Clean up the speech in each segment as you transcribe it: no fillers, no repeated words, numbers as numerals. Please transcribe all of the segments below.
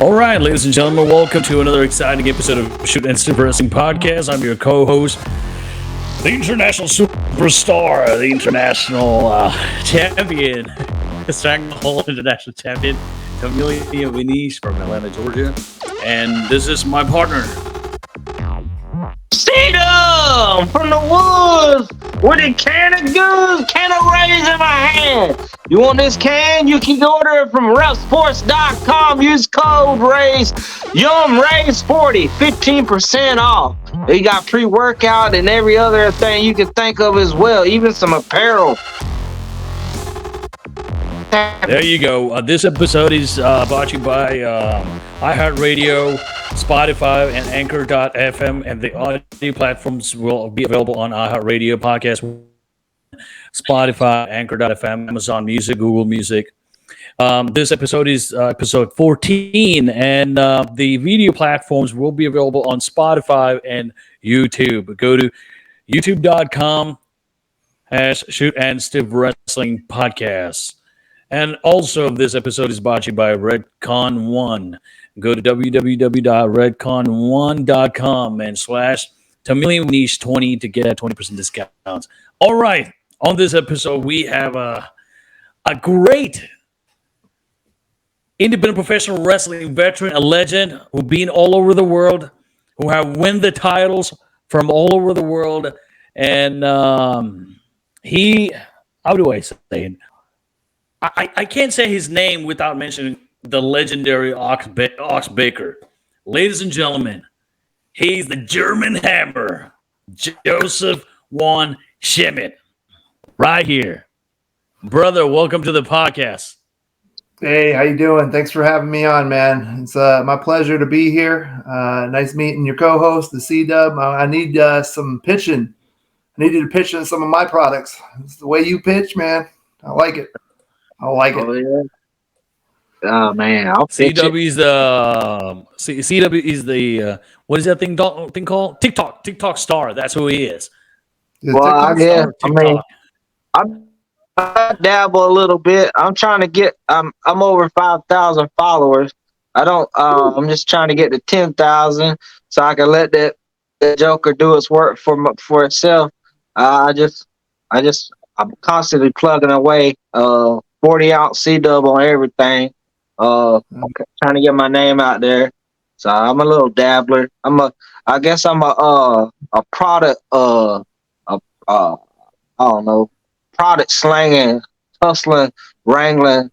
All right, ladies and gentlemen, welcome to another exciting episode of Shoot and Stiff Wrestling Podcast. I'm your co-host, the international superstar, the international champion, Stranglehold International Champion, Camelia Vinish from Atlanta, Georgia. And this is my partner, Cedar from the woods with a can of goods, can of Rays in my hand. You want this can? You can order it from repsports.com. Use code RAYS, Yum Rays 40, 15% off. They got pre-workout and every other thing you can think of as well, even some apparel. There you go. This episode is brought to you by iHeartRadio, Spotify, and Anchor.fm, and the audio platforms will be available on iHeartRadio podcast, Spotify, Anchor.fm, Amazon Music, Google Music. This episode is episode 14, and the video platforms will be available on Spotify and YouTube. Go to youtube.com /Shoot and Stiff Wrestling Podcast. And also, this episode is brought to you by Redcon One. Go to www.redcon1.com and /TamilianNiche20 to get a 20% discount. All right. On this episode, we have a great independent professional wrestling veteran, a legend who's been all over the world, who have won the titles from all over the world. And how do I say it? I can't say his name without mentioning the legendary Ox Baker. Ladies and gentlemen, he's the German Hammer, Joseph Von Schmidt, right here. Brother, welcome to the podcast. Hey, how you doing? Thanks for having me on, man. It's my pleasure to be here. Nice meeting your co-host, the C-Dub. I need some pitching. I need you to pitch in some of my products. It's the way you pitch, man. I like it. Oh, yeah. Oh, man. CW is the what is that thing called? TikTok star. That's who he is. Well, I dabble a little bit. I'm trying to get. I'm over 5,000 followers. I'm just trying to get to 10,000 so I can let that Joker do its work for itself. I'm constantly plugging away. 40-ounce C-Dub on everything. I'm trying to get my name out there. So I'm a little dabbler. I guess I'm a product. I don't know. Product slanging, hustling, wrangling,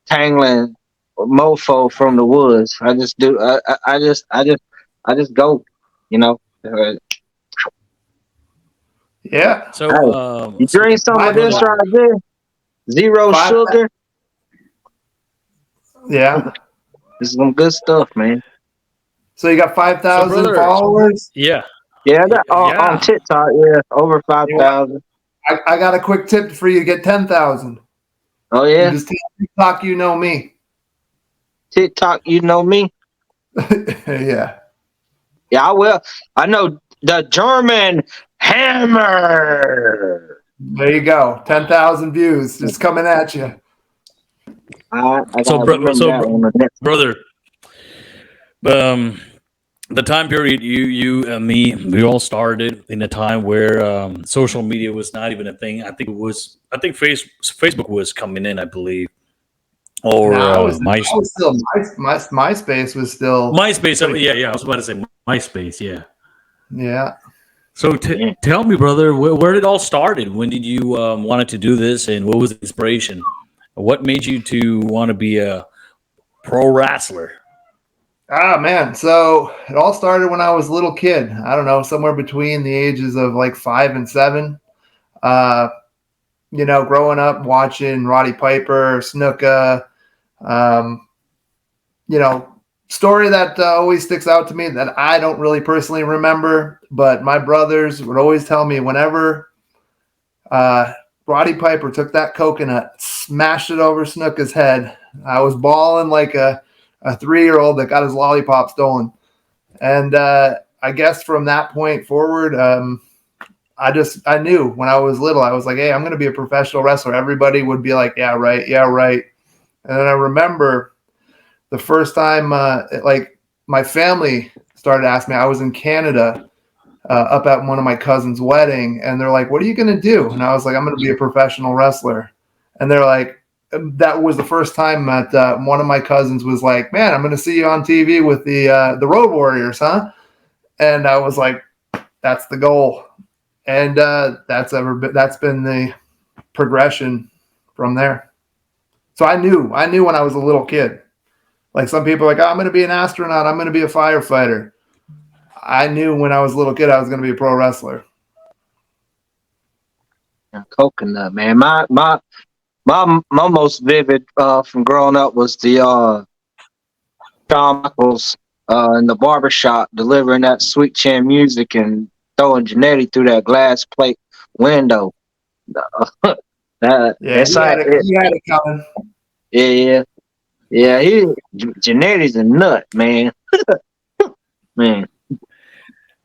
tangling, mofo from the woods. I just do. I just go. You know. Yeah. So you drink some of this right there. Zero sugar. Yeah. This is some good stuff, man. So you got 5,000 followers? Yeah. Yeah, on TikTok, over 5,000. I got a quick tip for you to get 10,000. Oh, yeah? You just TikTok, you know me. TikTok, you know me? Yeah. Yeah, I will. I know the German Hammer. There you go. 10,000 views just coming at you. Brother, the time period you and me, we all started in a time where social media was not even a thing. I think Facebook was coming in, I believe. Or MySpace was still MySpace. Yeah. I was about to say MySpace. Yeah. Yeah. So tell me, brother, where did it all started? When did you wanted to do this, and what was the inspiration? What made you to want to be a pro wrestler? Man. So it all started when I was a little kid. I don't know, somewhere between the ages of like 5 and 7. Growing up watching Roddy Piper, Snuka, story that always sticks out to me that I don't really personally remember, but my brothers would always tell me whenever Roddy Piper took that coconut, smashed it over Snuka's head, I was bawling like a 3-year-old that got his lollipop stolen. And I guess from that point forward, I knew when I was little, I was like, hey, I'm going to be a professional wrestler. Everybody would be like, yeah, right. And then I remember the first time, like my family started asking me, I was in Canada up at one of my cousin's wedding, and they're like, what are you going to do? And I was like, I'm going to be a professional wrestler. And they're like, that was the first time that one of my cousins was like, man, I'm going to see you on TV with the Road Warriors, huh? And I was like, that's the goal. And that's been the progression from there. So I knew when I was a little kid. Like some people are like, oh, I'm going to be an astronaut. I'm going to be a firefighter. I knew when I was a little kid I was going to be a pro wrestler. Coconut, man. My most vivid from growing up was the Shawn Michaels in the barbershop delivering that sweet chin music and throwing Jannetty through that glass plate window. Yeah, he had it coming. Yeah. Jannetty's a nut, man. Man.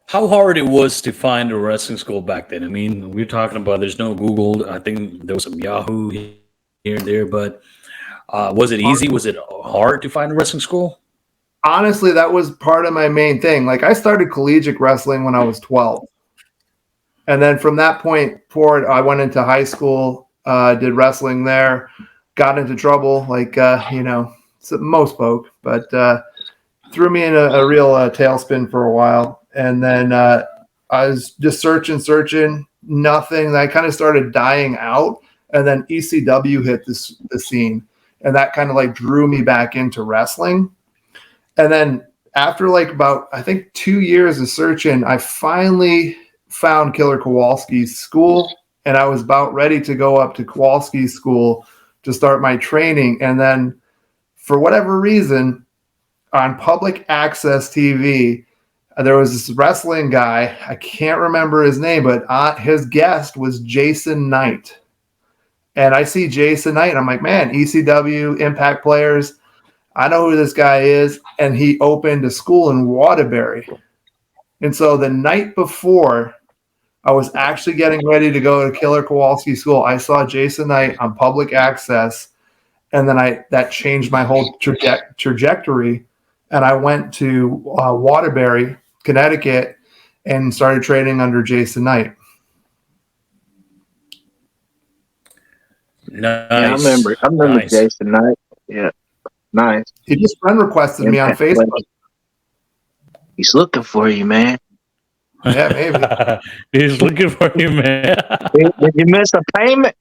How hard it was to find a wrestling school back then. I mean, we're talking about there's no Google. I think there was some Yahoo here and there, but was it easy? Was it hard to find a wrestling school? Honestly, that was part of my main thing. Like I started collegiate wrestling when I was 12. And then from that point forward, I went into high school, did wrestling there, got into trouble, like, most folk, but threw me in a real tailspin for a while. And then I was just searching, nothing. I kind of started dying out. And then ECW hit the scene. And that kind of like drew me back into wrestling. And then after like about, I think 2 years of searching, I finally found Killer Kowalski's school. And I was about ready to go up to Kowalski's school to start my training. And then for whatever reason, on public access TV, there was this wrestling guy. I can't remember his name, but his guest was Jason Knight. And I see Jason Knight, and I'm like, man, ECW, Impact Players, I know who this guy is. And he opened a school in Waterbury. And so the night before I was actually getting ready to go to Killer Kowalski school, I saw Jason Knight on public access. And then that changed my whole trajectory. And I went to Waterbury, Connecticut, and started training under Jason Knight. Nice. Yeah, I remember Nice. Jason Knight. Yeah, nice. He just friend requested me on Facebook. He's looking for you, man. Yeah, maybe. He's looking for you, man. Did you miss a payment?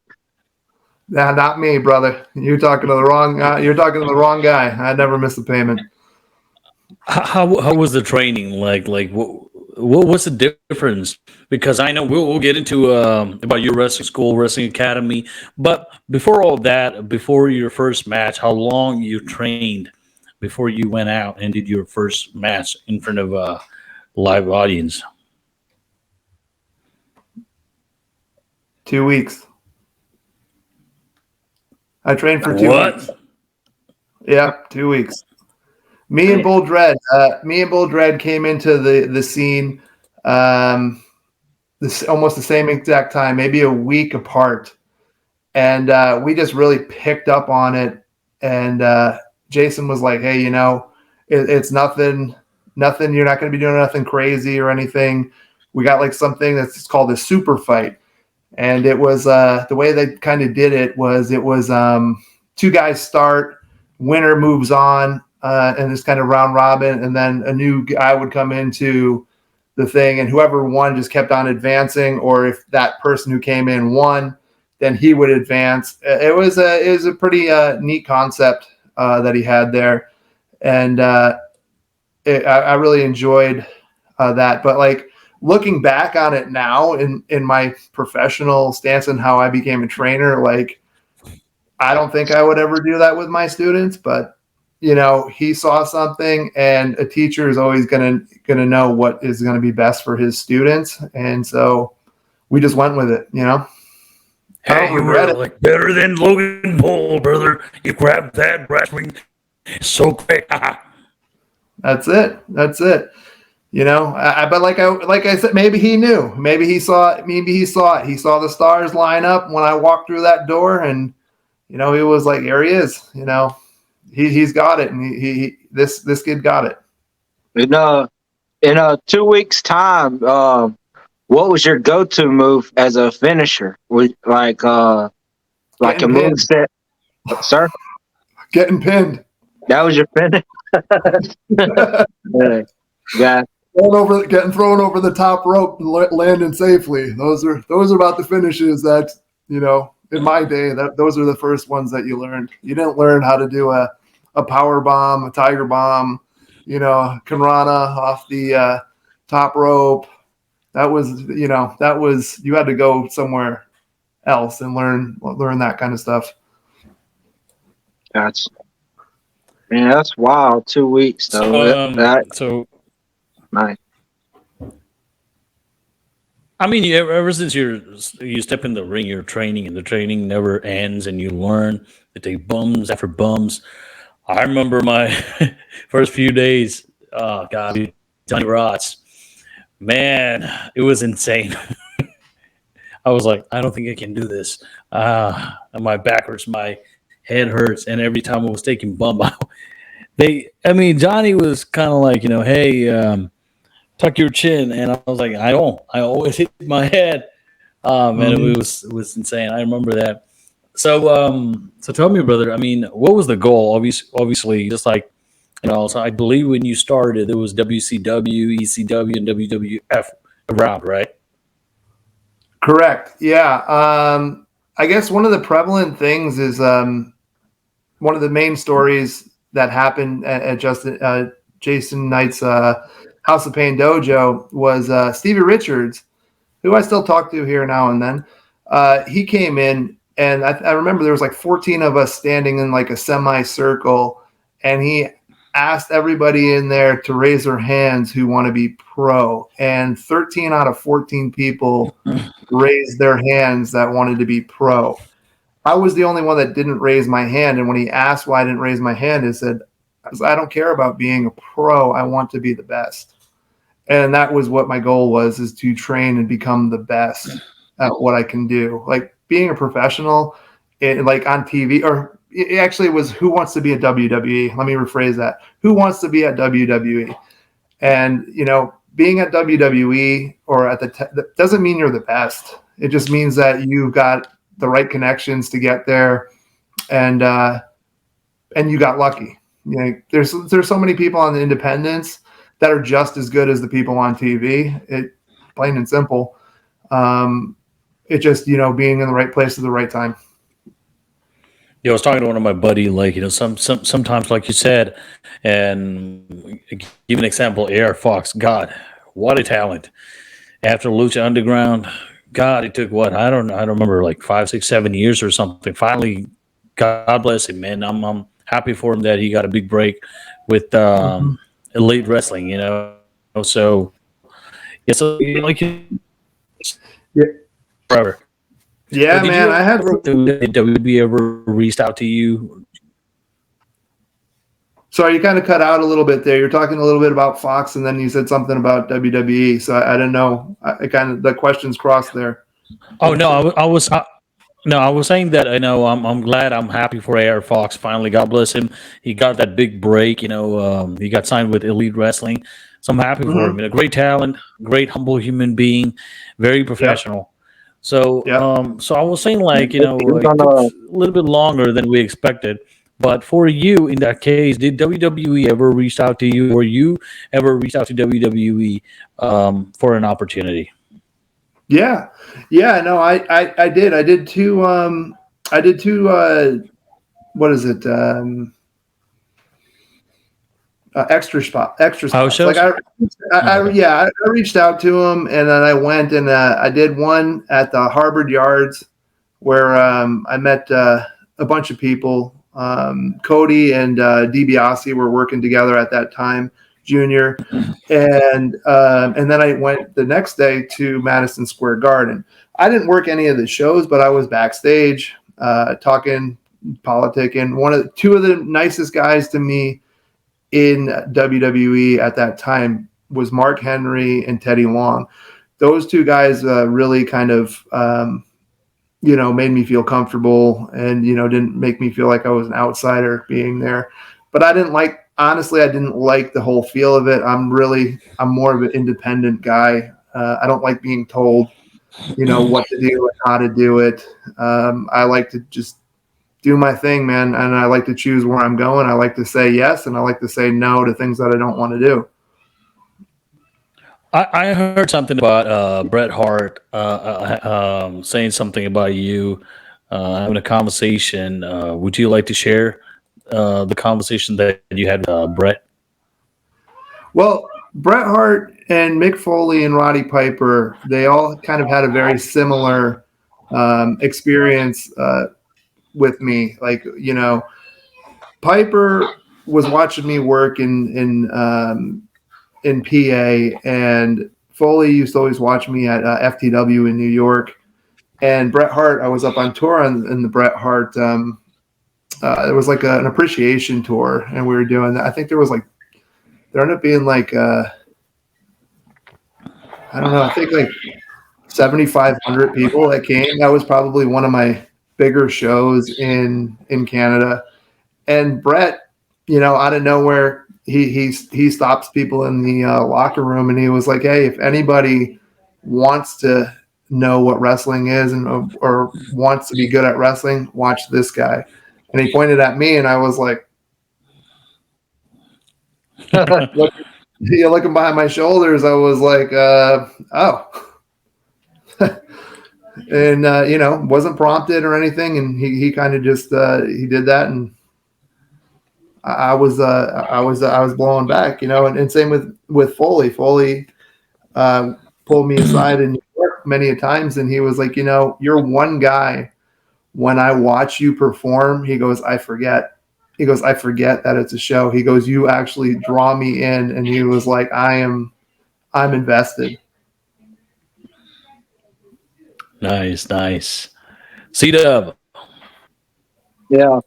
Nah, not me, brother. You're talking to the wrong. You're talking to the wrong guy. I never missed a payment. How was the training like? Like what's the difference? Because I know we'll get into about your wrestling school, wrestling academy, but before all that, before your first match, how long you trained before you went out and did your first match in front of a live audience? 2 weeks. I trained for 2 weeks. Yeah, 2 weeks. Me and Bull Dread came into the scene almost the same exact time, maybe a week apart. And we just really picked up on it. And Jason was like, hey, it's nothing. You're not going to be doing nothing crazy or anything. We got like something that's called a super fight. And it was the way they kind of did it was two guys start, winner moves on, and it's kind of round robin. And then a new guy would come into the thing, and whoever won just kept on advancing. Or if that person who came in won, then he would advance. It was a pretty neat concept that he had there. And I really enjoyed that. But like, looking back on it now in my professional stance and how I became a trainer, like, I don't think I would ever do that with my students, but he saw something, and a teacher is always going to know what is going to be best for his students. And so we just went with it, Hey, you were like better than Logan Paul, brother. You grabbed that wrestling so great. That's it. But like I said, maybe he knew. Maybe he saw it. He saw the stars line up when I walked through that door, and he was like, "Here he is." he's got it, and this kid got it. In 2 weeks' time, what was your go-to move as a finisher? Like a Getting move pinned. set, sir? Getting pinned. That was your finish. Yeah. Getting thrown over the top rope and landing safely. Those are about the finishes that, you know, in my day, those are the first ones that you learned. You didn't learn how to do a power bomb, a tiger bomb, you know, Kanrana off the top rope. That was, you know, you had to go somewhere else and learn that kind of stuff. Gotcha. Man, that's wild. 2 weeks though. So Nice. I mean, ever since you step in the ring, you're training, and the training never ends, and you learn to take bums after bums. I remember my first few days. Oh God, Johnny Rots, man, it was insane. I was like, I don't think I can do this. My back hurts, my head hurts, and every time I was taking bump, Johnny was kind of like, you know, hey, tuck your chin, and I was like, I don't. I always hit my head. And it was insane. I remember that. So tell me, brother. I mean, what was the goal? Obviously, just like, you know. So I believe when you started, there was WCW, ECW, and WWF around, right? Correct. Yeah. I guess one of the prevalent things is one of the main stories that happened at Jason Knight's House of Pain dojo was Stevie Richards, who I still talk to here now and then. He came in, and I remember there was like 14 of us standing in like a semicircle, and he asked everybody in there to raise their hands who want to be pro, and 13 out of 14 people raised their hands that wanted to be pro. I was the only one that didn't raise my hand, and when he asked why I didn't raise my hand, I said, I don't care about being a pro. I want to be the best. And that was what my goal was, is to train and become the best at what I can do. Like being a professional, like on TV, or it actually was Who Wants to Be at WWE? Let me rephrase that. Who wants to be at WWE? And, you know, being at WWE or at that doesn't mean you're the best. It just means that you've got the right connections to get there, and you got lucky. You know, there's so many people on the independents that are just as good as the people on TV. It plain and simple. It just, you know, being in the right place at the right time. Yeah, I was talking to one of my buddy, like, you know, sometimes, like you said, and give an example, AR Fox. God, what a talent! After Lucha Underground, God, it took what? I don't remember, like 5, 6, 7 years or something. Finally, God bless him, man. I'm happy for him that he got a big break with Elite Wrestling, you know. So, yeah, so like, yeah, forever. Yeah, man. I had did WB ever reached out to you? Sorry, you kind of cut out a little bit there. You're talking a little bit about Fox, and then you said something about WWE. So I didn't know. I kind of, the questions crossed there. Oh no, I was saying that, you know, I'm glad, I'm happy for AR Fox. Finally, God bless him. He got that big break. You know, he got signed with Elite Wrestling, so I'm happy for him. You know, great talent, great humble human being, very professional. Yep. So, so I was saying, like, you know, it took a little bit longer than we expected. But for you, in that case, did WWE ever reach out to you, or you ever reached out to WWE for an opportunity? Yeah. No, I did. I did two. What is it? Extra spots. Like I reached out to him, and then I went and I did one at the Harvard Yards, where I met a bunch of people. Cody and DiBiase were working together at that time, Junior, and then I went the next day to Madison Square Garden. I didn't work any of the shows, but I was backstage talking, politicking. Two of the nicest guys to me in WWE at that time was Mark Henry and Teddy Long. Those two guys really kind of made me feel comfortable and, didn't make me feel like I was an outsider being there. But I didn't like the whole feel of it. I'm more of an independent guy. I don't like being told, what to do and how to do it. I like to just do my thing, man. And I like to choose where I'm going. I like to say yes, and I like to say no to things that I don't want to do. I heard something about Bret Hart saying something about you having a conversation. Would you like to share the conversation that you had with Bret? Well, Bret Hart and Mick Foley and Roddy Piper, they all kind of had a very similar experience with me. Like, Piper was watching me work in PA, and Foley used to always watch me at FTW in New York. And Bret Hart, I was up on tour in the Bret Hart. It was like an appreciation tour, and we were doing that. I think there ended up being like, I don't know, I think like 7,500 people that came. That was probably one of my bigger shows in Canada. And Bret, out of nowhere, he stops people in the locker room, and he was like, "Hey, if anybody wants to know what wrestling is or wants to be good at wrestling, watch this guy." And he pointed at me, and I was like, looking behind my shoulders, I was like, oh. And wasn't prompted or anything, and he kind of just he did that, and I was blowing back, and same with Foley. Foley pulled me aside in New York many a times, and he was like, "You're one guy. When I watch you perform," he goes, "I forget." He goes, "I forget that it's a show." He goes, "You actually draw me in," and he was like, I'm invested." Nice. C-Dub. Yeah.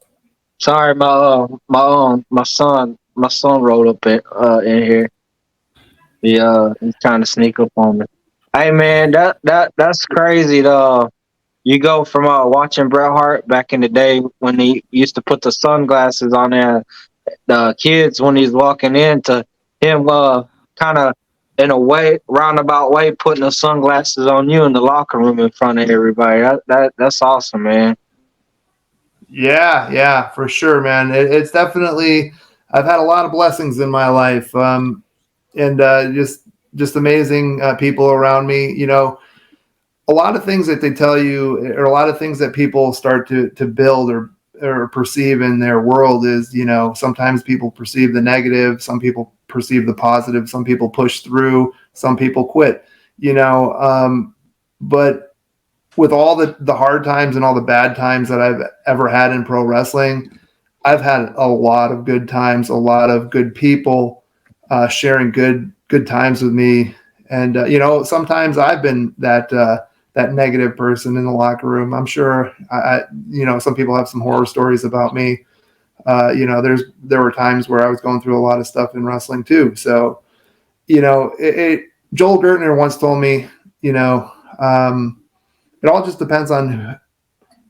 Sorry, my son rolled up in here. He's trying to sneak up on me. Hey man, that's crazy. You go from watching Bret Hart back in the day when he used to put the sunglasses on the kids when he's walking in, to him kind of in a way roundabout way putting the sunglasses on you in the locker room in front of everybody. That's awesome, man. Yeah, for sure, man. It's definitely, I've had a lot of blessings in my life, and just amazing people around me. A lot of things that they tell you, or a lot of things that people start to build or perceive in their world is, sometimes people perceive the negative, some people perceive the positive, some people push through, some people quit, but with all the hard times and all the bad times that I've ever had in pro wrestling, I've had a lot of good times, a lot of good people sharing good times with me. And, sometimes I've been that negative person in the locker room. I'm sure some people have some horror stories about me. There were times where I was going through a lot of stuff in wrestling too. So, Joel Gertner once told me, it all just depends on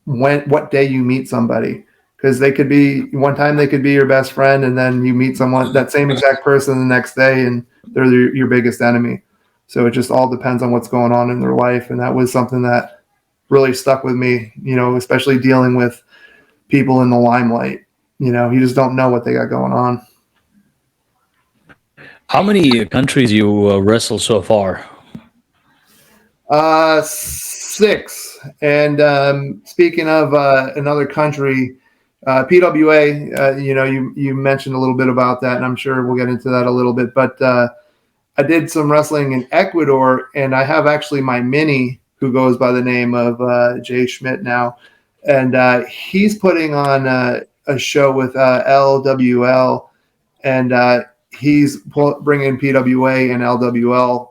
what day you meet somebody, because one time they could be your best friend, and then you meet someone, that same exact person, the next day, and they're your biggest enemy. So it just all depends on what's going on in their life. And that was something that really stuck with me, especially dealing with people in the limelight. You just don't know what they got going on. How many countries you wrestled so far? 6. And speaking of another country, PWA, you mentioned a little bit about that, and I'm sure we'll get into that a little bit. But I did some wrestling in Ecuador, and I have actually my mini, who goes by the name of Jay Schmidt now, and he's putting on a show with LWL, and he's bringing PWA and LWL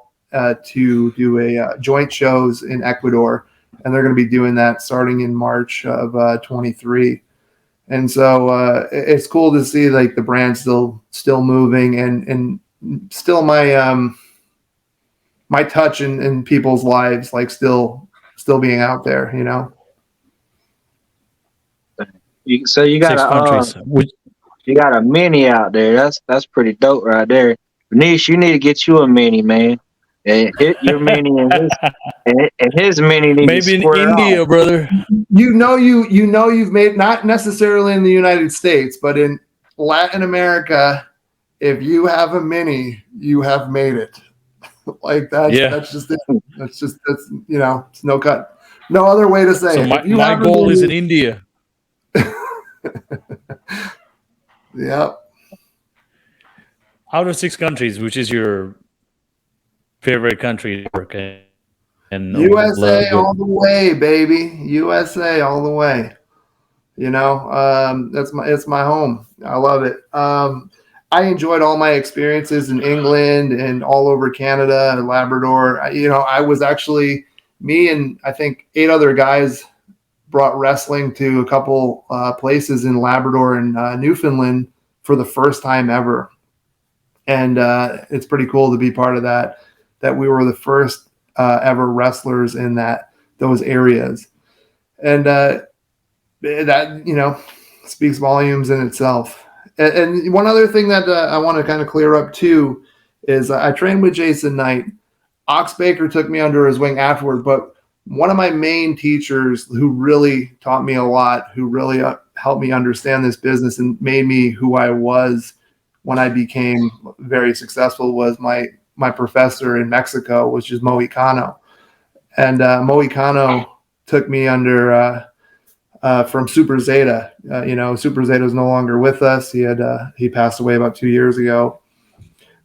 to do a joint shows in Ecuador, and they're going to be doing that starting in March of 23. And so it's cool to see like the brand still moving, and still my my touch in people's lives, like still being out there. So you got 6 countries. Which, you got a mini out there. That's pretty dope right there. Niche, you need to get you a mini, man. And hit your mini and his mini need to maybe in square India, off. brother. You've made, not necessarily in the United States, but in Latin America, if you have a mini, you have made it. Like that's just it. That's it's no other way to say So it. my, If you my have a goal is in mini, India. yep. Out of 6 countries, which is your favorite country to work in? And USA all the way, baby. USA all the way. It's my home. I love it. I enjoyed all my experiences in England and all over Canada and Labrador. I was actually, me and I think 8 other guys brought wrestling to a couple places in Labrador and Newfoundland for the first time ever. And it's pretty cool to be part of that we were the first ever wrestlers in those areas. And that, speaks volumes in itself. And one other thing that I want to kind of clear up too is I trained with Jason Knight. Ox Baker took me under his wing afterward, but one of my main teachers who really taught me a lot, who really helped me understand this business and made me who I was when I became very successful, was my professor in Mexico, which is Mohicano. And Mohicano took me under from Super Zeta. Super Zeta is no longer with us. He passed away about 2 years ago.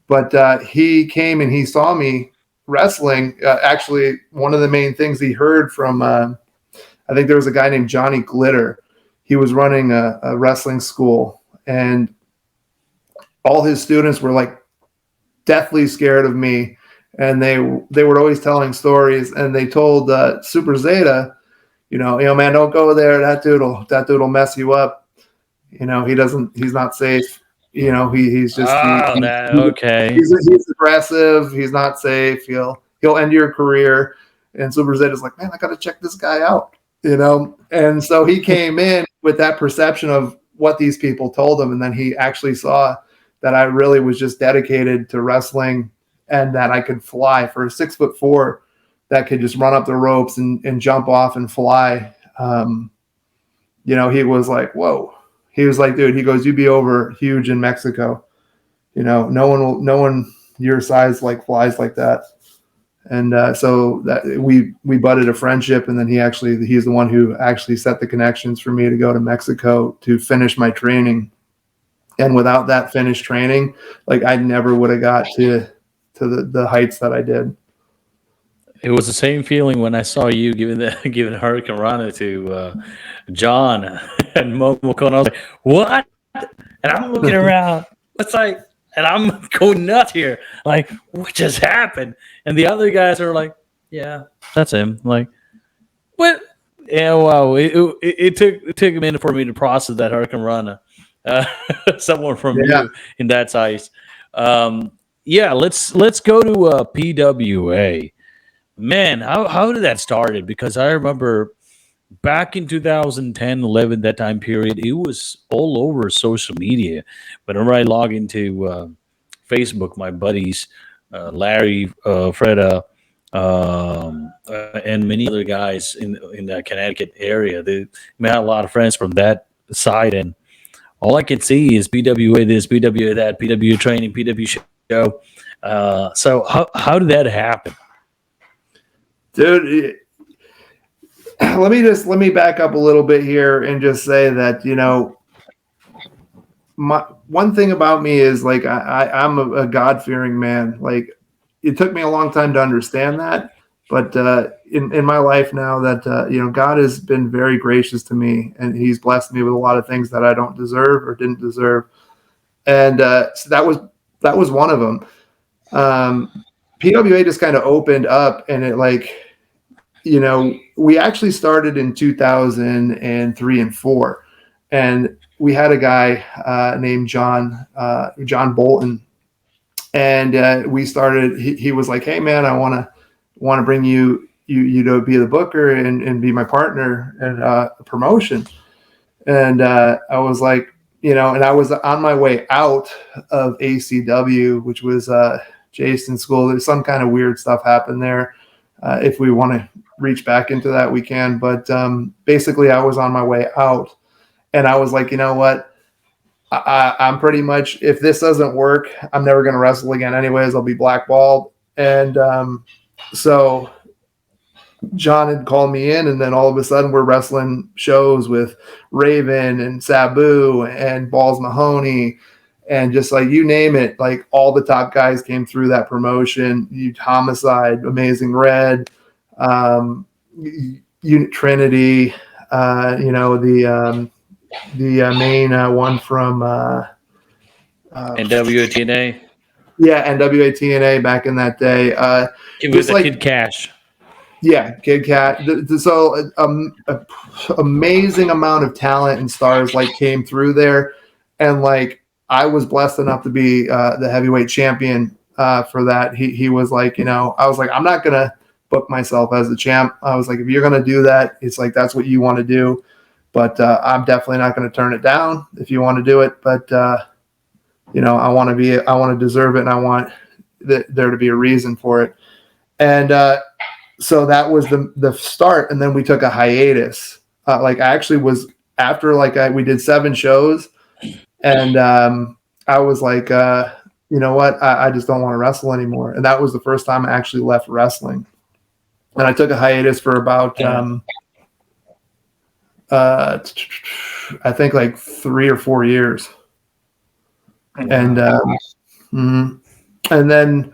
But he came and he saw me wrestling. Actually, one of the main things he heard from, I think there was a guy named Johnny Glitter. He was running a wrestling school, and all his students were like deathly scared of me. And they were always telling stories, and they told Super Zeta, man, don't go there. That dude will mess you up. He's not safe. He's just, okay. He's aggressive. He's not safe. He'll end your career. And Super Zeta's like, man, I got to check this guy out, And so he came in with that perception of what these people told him. And then he actually saw that I really was just dedicated to wrestling and that I could fly for a 6'4" that could just run up the ropes and jump off and fly. He was like, whoa. He was like, dude, he goes, you'd be over huge in Mexico. No one your size like flies like that. And so that we butted a friendship, and then he's the one who actually set the connections for me to go to Mexico to finish my training. And without that finished training, like I never would have got to the heights that I did. It was the same feeling when I saw you giving Hurricane Rana to John and Momo. I was like, what? And I'm looking around. It's like, and I'm going nuts here. Like, what just happened? And the other guys are like, yeah, that's him. Like, what? Yeah, wow. It took a minute for me to process that Hurricane Rana. Someone from you in that size. Let's go to PWA. Man, how did that started? Because I remember back in 2010, 11, that time period, it was all over social media. Whenever I log into Facebook, my buddies, Larry, Freda, and many other guys in that Connecticut area, they met a lot of friends from that side, and all I can see is PWA this, PWA that, PWA training, PW show. So how did that happen? Dude, let me back up a little bit here and just say that, one thing about me is like I'm a God-fearing man. Like it took me a long time to understand that, but in my life now that God has been very gracious to me, and He's blessed me with a lot of things that I don't deserve or didn't deserve, and so that was one of them. PWA just kind of opened up, and it we actually started in 2003 and 4, and we had a guy named John Bolton, and we started. He was like, "Hey man, I want to bring you to be the booker and be my partner in a promotion." And I was like, and I was on my way out of ACW, which was Jason's school. There's some kind of weird stuff happened there. If we want to reach back into that, we can. But basically, I was on my way out, and I was like, you know what? I'm pretty much, if this doesn't work, I'm never going to wrestle again anyways. I'll be blackballed. And so John had called me in, and then all of a sudden we're wrestling shows with Raven and Sabu and Balls Mahoney and just like you name it, like all the top guys came through that promotion. Homicide, Amazing Red, Unit Trinity, the main one from NWA TNA. Yeah, NWA TNA back in that day. It was like Kid Cash. Yeah, Kid Cat. So amazing amount of talent and stars like came through there, and like I was blessed enough to be the heavyweight champion for that. He was like, I was like, I'm not gonna book myself as the champ. I was like, if you're gonna do that, it's like that's what you want to do, but I'm definitely not gonna turn it down if you want to do it. But I want to deserve it, and I want there to be a reason for it, and. So that was the start, and then we took a hiatus. I actually was after we did 7 shows, and I was like, you know what? I just don't want to wrestle anymore. And that was the first time I actually left wrestling. And I took a hiatus for about I think like 3 or 4 years, and then.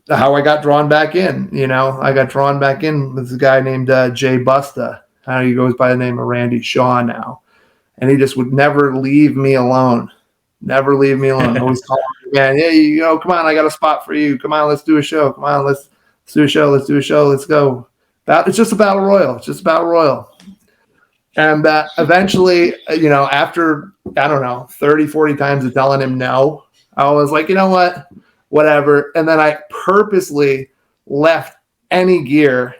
How I got drawn back in, I got drawn back in with a guy named Jay Busta. He goes by the name of Randy Shaw now, and he just would never leave me alone. Never leave me alone. Always calling me, man. Hey, come on, I got a spot for you. Come on, let's do a show. Come on, let's do a show. Let's do a show. Let's go. It's just a battle royal. It's just a battle royal. And eventually, after, I don't know, 30, 40 times of telling him no, I was like, you know what? Whatever. And then I purposely left any gear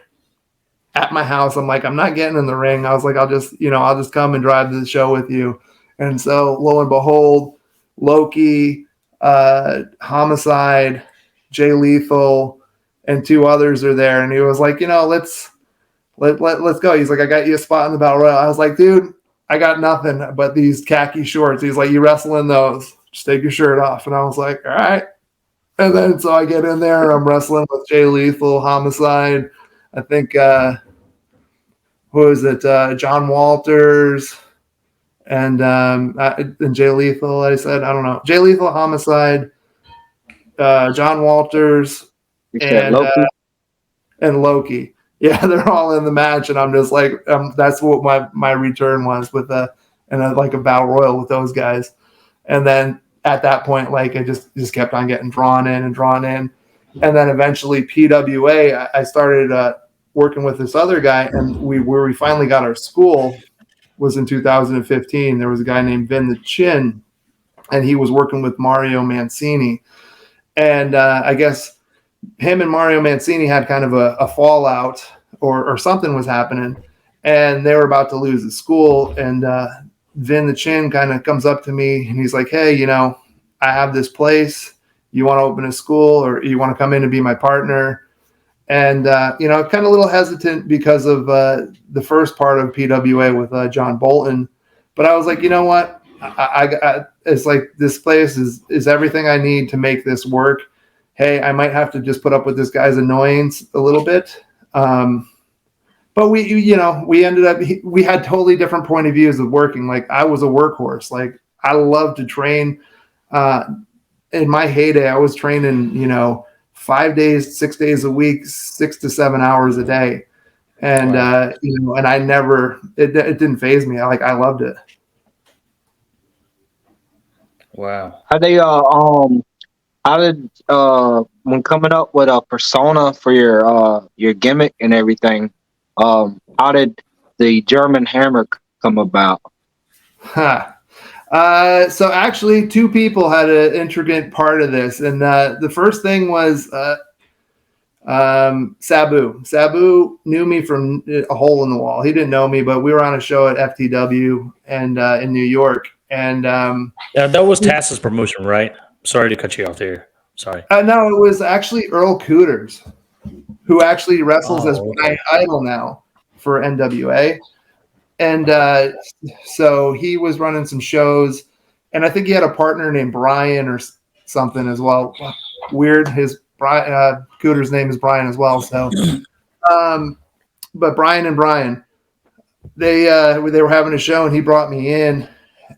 at my house. I'm like, I'm not getting in the ring. I was like, I'll just come and drive to the show with you. And so lo and behold, Loki, Homicide, Jay Lethal, and 2 others are there. And he was like, let's go. He's like, I got you a spot in the Battle Royal. I was like, dude, I got nothing but these khaki shorts. He's like, you wrestle in those. Just take your shirt off. And I was like, all right. And then so I get in there, I'm wrestling with Jay Lethal, Homicide. I think who is it? John Walters and Jay Lethal. I said, I don't know. Jay Lethal, Homicide, John Walters, and Loki. Yeah, they're all in the match, and I'm just like, that's what my return was with a battle royal with those guys, and then. At that point, I just kept on getting drawn in. And then eventually PWA, I started working with this other guy, and where we finally got our school was in 2015. There was a guy named Vin the Chin, and he was working with Mario Mancini. And I guess him and Mario Mancini had kind of a fallout or something was happening, and they were about to lose the school. And Vin the Chin kind of comes up to me and he's like, hey, I have this place. You want to open a school or you want to come in and be my partner? And, kind of a little hesitant because of the first part of PWA with John Bolton. But I was like, you know what? I it's like this place is everything I need to make this work. Hey, I might have to just put up with this guy's annoyance a little bit. But we ended up, we had totally different point of views of working. Like I was a workhorse. Like I love to train. In my heyday, I was training, 5 days, 6 days a week, 6 to 7 hours a day. And, Wow. And I never, it didn't faze me. I loved it. Wow. How did when coming up with a persona for your gimmick and everything, how did the German Hammer come about? So actually 2 people had an intricate part of this. And the first thing was Sabu. Sabu knew me from a hole in the wall. He didn't know me, but we were on a show at FTW and in New York. And Yeah, that was Taz's promotion, right? Sorry to cut you off there. Sorry. no, it was actually Earl Cooters, who actually wrestles as okay. Idol now for NWA. And so he was running some shows, and I think he had a partner named Brian or something as well. Weird. His Cooter's name is Brian as well. So, but Brian and Brian, they were having a show, and he brought me in,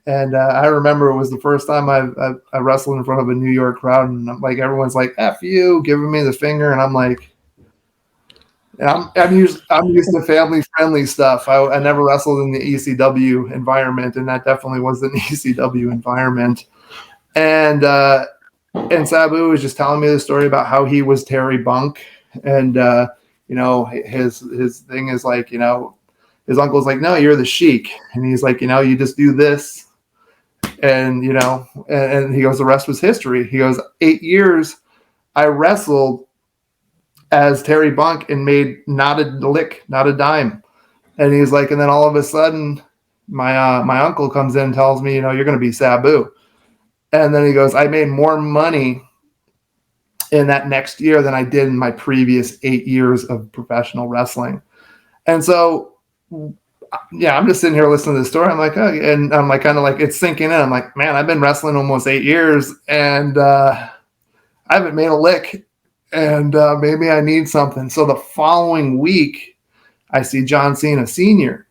and I remember it was the first time I wrestled in front of a New York crowd, and I'm like, everyone's like, "F you," giving me the finger, and I'm like. I'm used to family friendly stuff. I never wrestled in the ECW environment, and that definitely was an ECW environment. And Sabu was just telling me the story about how he was Terry Bunk, and his thing is like, his uncle's like, no, you're the Sheik, and he's like, you just do this, and and he goes, the rest was history. He goes, 8 years I wrestled as Terry Bunk and made not a lick, not a dime. And he's like, and then all of a sudden my uncle comes in and tells me, you're going to be Sabu. And then he goes, I made more money in that next year than I did in my previous 8 years of professional wrestling. And so, yeah, I'm just sitting here listening to the story. I'm like, oh, and I'm like, kind of like, it's sinking in. I'm like, man, I've been wrestling almost 8 years and I haven't made a lick. And maybe I need something. So the following week, I see John Cena Sr.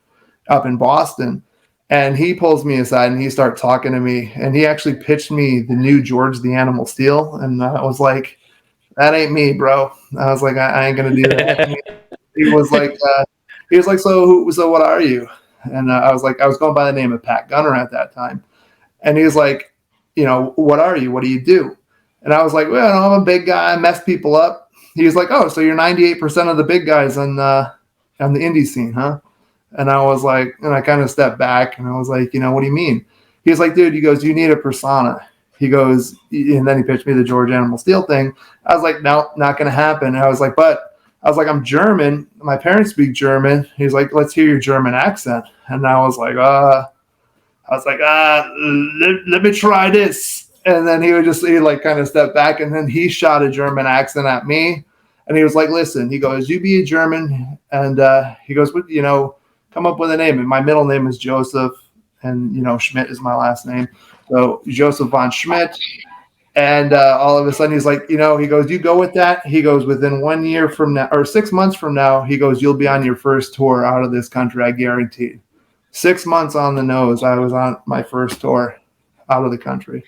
up in Boston, and he pulls me aside and he starts talking to me. And he actually pitched me the new George the Animal Steel, and I was like, "That ain't me, bro." I was like, "I ain't gonna do that." He was like, "So what are you?" And I was like, I was going by the name of Pat Gunner at that time, and he was like, "What are you? What do you do?" And I was like, well, I'm a big guy. I mess people up. He was like, oh, so you're 98% of the big guys on the indie scene, huh? And I was like, and I kind of stepped back and I was like, what do you mean? He was like, dude, he goes, you need a persona. He goes, and then he pitched me the George Animal Steel thing. I was like, no, not going to happen. And I was like, I'm German. My parents speak German. He's like, let's hear your German accent. And I was like, let me try this. And then he kind of step back, and then he shot a German accent at me. And he was like, listen, he goes, you be a German. And he goes, come up with a name. And my middle name is Joseph. And, Schmidt is my last name. So Joseph von Schmidt. And all of a sudden he's like, he goes, you go with that. He goes, within 1 year from now, or 6 months from now, he goes, you'll be on your first tour out of this country. I guarantee. 6 months on the nose, I was on my first tour out of the country.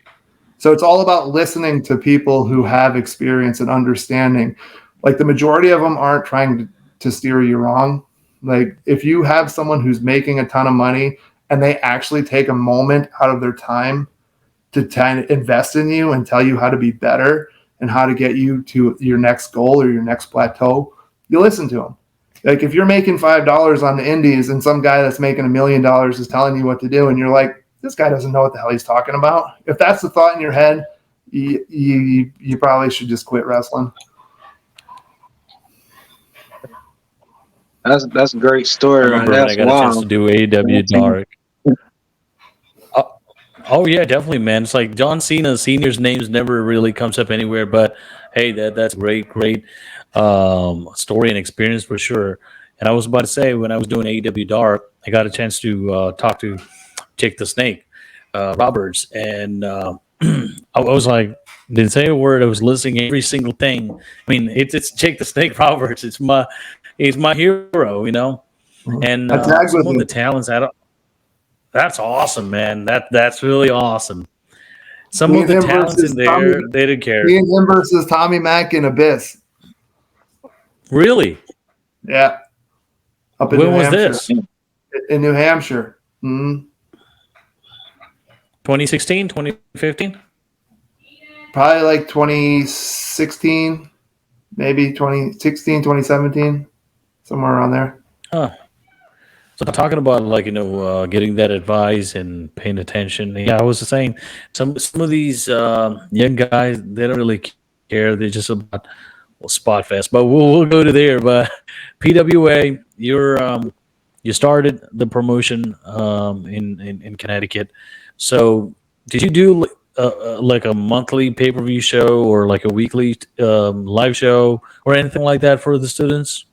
So it's all about listening to people who have experience and understanding. Like the majority of them aren't trying to steer you wrong. Like if you have someone who's making a ton of money and they actually take a moment out of their time to kind of invest in you and tell you how to be better and how to get you to your next goal or your next plateau, you listen to them. Like if you're making $5 on the indies and some guy that's making $1 million is telling you what to do and you're like, this guy doesn't know what the hell he's talking about. If that's the thought in your head, you probably should just quit wrestling. That's a great story. I remember Right? when I got a chance to do AEW Dark. Oh yeah, definitely, man. It's like John Cena Senior's names never really comes up anywhere, but hey, that's great story and experience for sure. And I was about to say, when I was doing AEW Dark, I got a chance to talk to Jake the Snake Roberts, and I was like, didn't say a word. I was listening every single thing. I mean, it's Jake the Snake Roberts. He's my hero, And some of the talents that's awesome, man. That's really awesome. Some of the talents in there, they didn't care. Me and him versus Tommy Mack in Abyss. Really? Yeah. Up in when New was Hampshire. this? In New Hampshire. Mm-hmm. 2016, 2015? Probably like 2016, maybe 2016, 2017, somewhere around there. Huh. So talking about getting that advice and paying attention. Yeah, I was saying some of these young guys, they don't really care. They're just about well, Spot Fest, but we'll go to there. But PWA, you started the promotion in Connecticut. So did you do like a monthly pay per view show or like a weekly live show or anything like that for the students?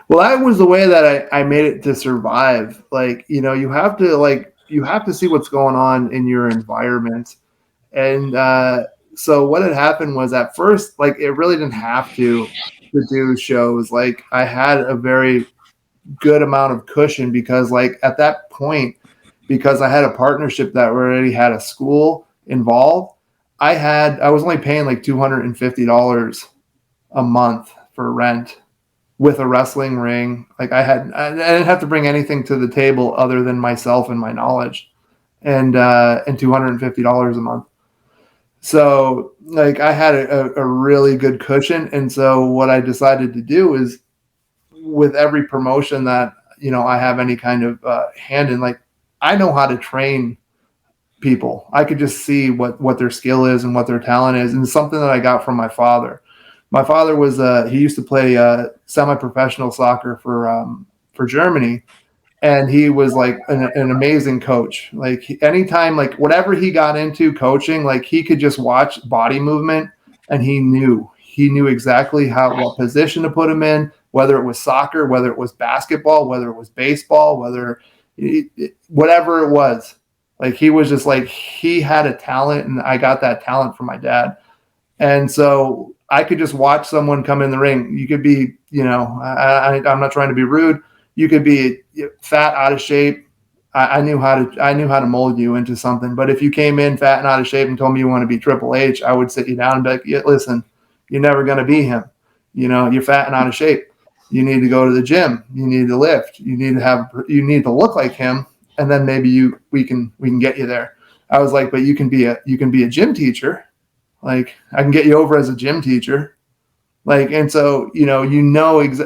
Well, that was the way that I made it to survive. Like, you have to see what's going on in your environment. And so what had happened was at first, like, it really didn't have to do shows. Like, I had a very good amount of cushion because, like, at that point, because I had a partnership that already had a school involved, I was only paying like $250 a month for rent with a wrestling ring. Like, I didn't have to bring anything to the table other than myself and my knowledge, and $250 a month. So, like, I had a really good cushion. And so what I decided to do is, with every promotion that, I have any kind of hand in, like, I know how to train people. I could just see what their skill is and what their talent is. And it's something that I got from my father. My father was he used to play semi-professional soccer for Germany, and he was like an amazing coach. Like, anytime, like, whatever he got into coaching, like, he could just watch body movement, and he knew exactly what position to put him in, whether it was soccer, whether it was basketball, whether it was baseball, whatever it was. Like, he was just like, he had a talent, and I got that talent from my dad. And so I could just watch someone come in the ring. You could be, I'm not trying to be rude. You could be fat, out of shape. I knew how to mold you into something. But if you came in fat and out of shape and told me you want to be Triple H, I would sit you down and be like, yeah, listen, you're never going to be him. You're fat and out of shape. You need to go to the gym. You need to lift. You need to look like him, and then maybe we can get you there. I was like, but you can be a gym teacher. Like, I can get you over as a gym teacher. Like, and so,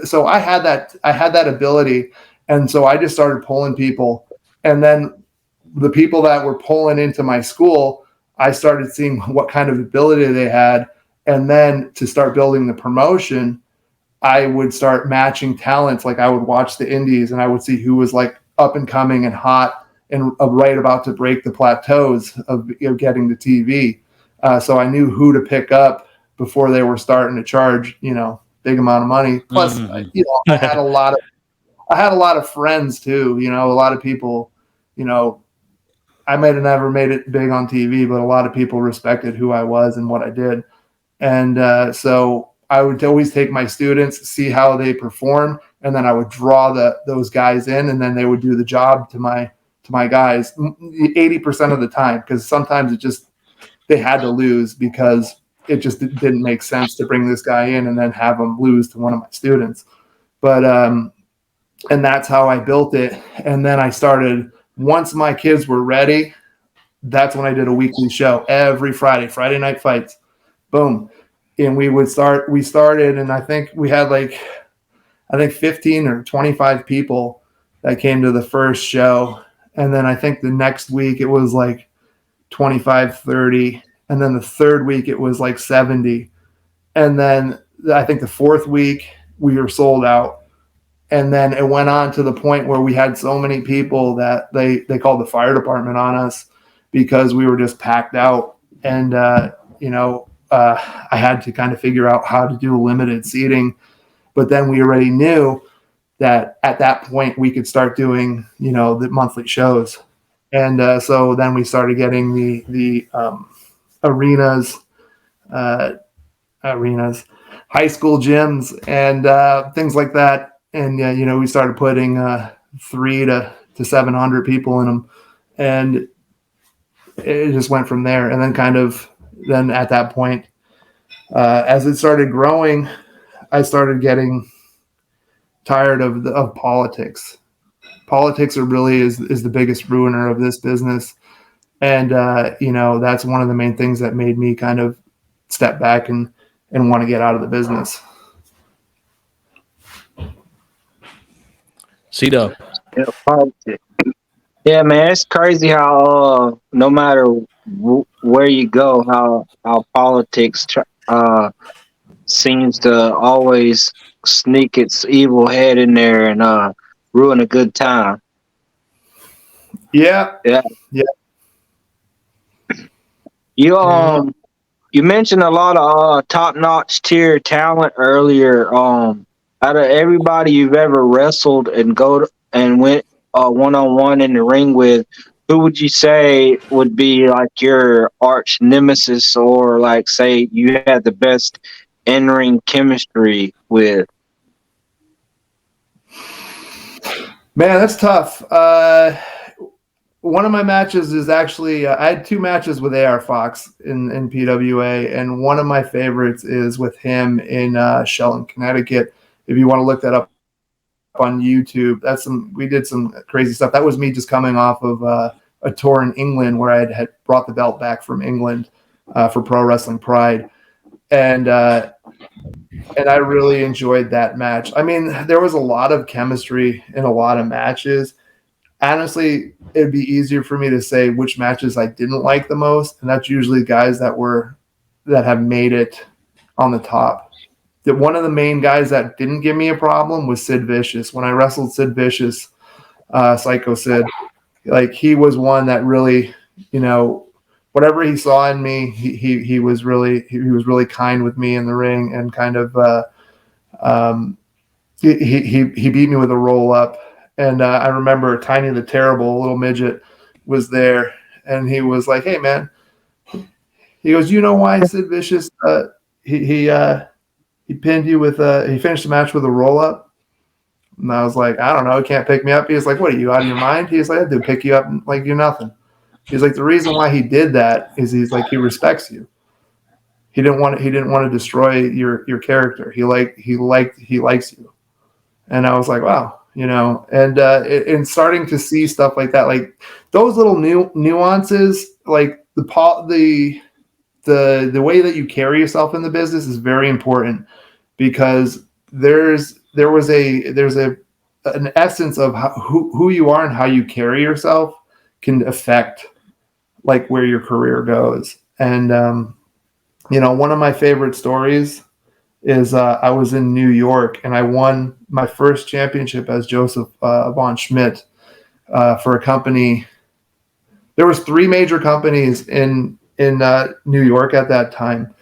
so I had that ability. And so I just started pulling people. And then the people that were pulling into my school, I started seeing what kind of ability they had. And then to start building the promotion, I would start matching talents. Like, I would watch the indies and I would see who was like up and coming and hot and right about to break the plateaus of getting the TV. So I knew who to pick up before they were starting to charge, big amount of money. Plus, I had a lot of friends too. A lot of people, I might have never made it big on TV, but a lot of people respected who I was and what I did. And so I would always take my students, see how they perform, and then I would draw those guys in, and then they would do the job to my guys 80% of the time, because sometimes they had to lose because it just didn't make sense to bring this guy in and then have him lose to one of my students. But and that's how I built it. And then I started, once my kids were ready, that's when I did a weekly show every Friday night fights. Boom. And we started, and I think we had 15 or 25 people that came to the first show. And then I think the next week it was like 25, 30. And then the third week it was like 70. And then I think the fourth week we were sold out. And then it went on to the point where we had so many people that they called the fire department on us because we were just packed out. And, I had to kind of figure out how to do limited seating. But then we already knew that at that point we could start doing, the monthly shows. And so then we started getting the arenas, high school gyms, and things like that. And, we started putting 300 to 700 people in them. And it just went from there. And then at that point, as it started growing, I started getting tired of politics. Politics is the biggest ruiner of this business. And, that's one of the main things that made me kind of step back and want to get out of the business. C-Dub. Yeah, politics. Yeah, man, it's crazy how no matter where you go, how politics seems to always sneak its evil head in there and ruin a good time. Yeah. Yeah. Yeah. You Yeah. you mentioned a lot of top-notch tier talent earlier. Out of everybody you've ever wrestled and went one-on-one in the ring with, who would you say would be like your arch nemesis, or like say you had the best in-ring chemistry with? Man, that's tough. One of my matches is actually I had 2 matches with AR Fox in PWA, and one of my favorites is with him in Shelton, Connecticut. If you want to look that up on YouTube, we did some crazy stuff. That was me just coming off of a tour in England where I had brought the belt back from England for Pro Wrestling Pride, and I really enjoyed that match. I mean, there was a lot of chemistry in a lot of matches. Honestly, it'd be easier for me to say which matches I didn't like the most, and that's usually guys that have made it on the top. That one of the main guys that didn't give me a problem was Sid Vicious. When I wrestled Sid Vicious, Psycho Sid, like he was one that really, whatever he saw in me, he was really kind with me in the ring, and kind of he beat me with a roll up. And I remember Tiny the Terrible, little midget, was there, and he was like, "Hey, man," he goes, "You know why Sid Vicious he pinned you with he finished the match with a roll up?" And I was like, "I don't know. He can't pick me up." He was like, "What are you, out of your mind?" He's like, "I did pick you up like you're nothing." He's like, "The reason why he did that is he's like, he respects you. He didn't want to destroy your character. He likes you." And I was like, wow. And starting to see stuff like that, like those little nuances, like the way that you carry yourself in the business is very important, because there's an essence of who you are and how you carry yourself can affect like where your career goes. And one of my favorite stories is I was in New York and I won my first championship as Joseph von Schmidt for a company. There was 3 major companies in New York at that time,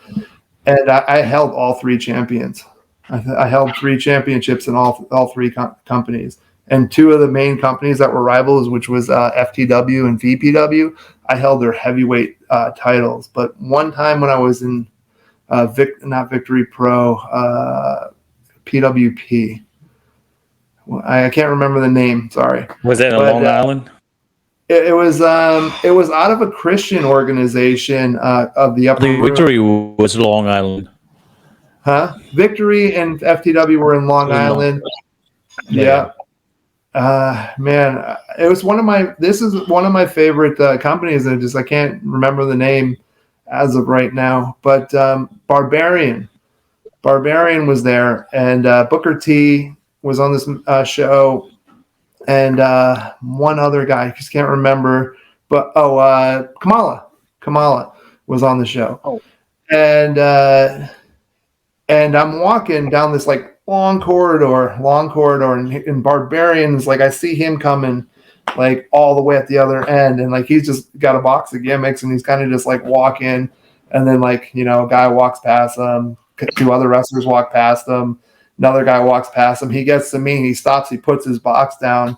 and I held all 3 champions. I held 3 championships in all 3 companies, and 2 of the main companies that were rivals, which was FTW and VPW, I held their heavyweight titles. But one time when I was in not Victory Pro, PWP. I can't remember the name. Sorry. Was that in Long Island? It was out of a Christian organization of the Upper Victory was Long Island. Huh? Victory and FTW were in Long Island. Yeah. Man, it was this is one of my favorite companies. I can't remember the name as of right now, but Barbarian was there, and Booker T was on this show, and one other guy, I just can't remember, but Kamala was on the show. Oh. And I'm walking down this like long corridor, and Barbarian's like, I see him coming like all the way at the other end, and like he's just got a box of gimmicks, and he's kind of just like walking, and then like a guy walks past him, 2 other wrestlers walk past him, another guy walks past him, he gets to me, and he stops, he puts his box down,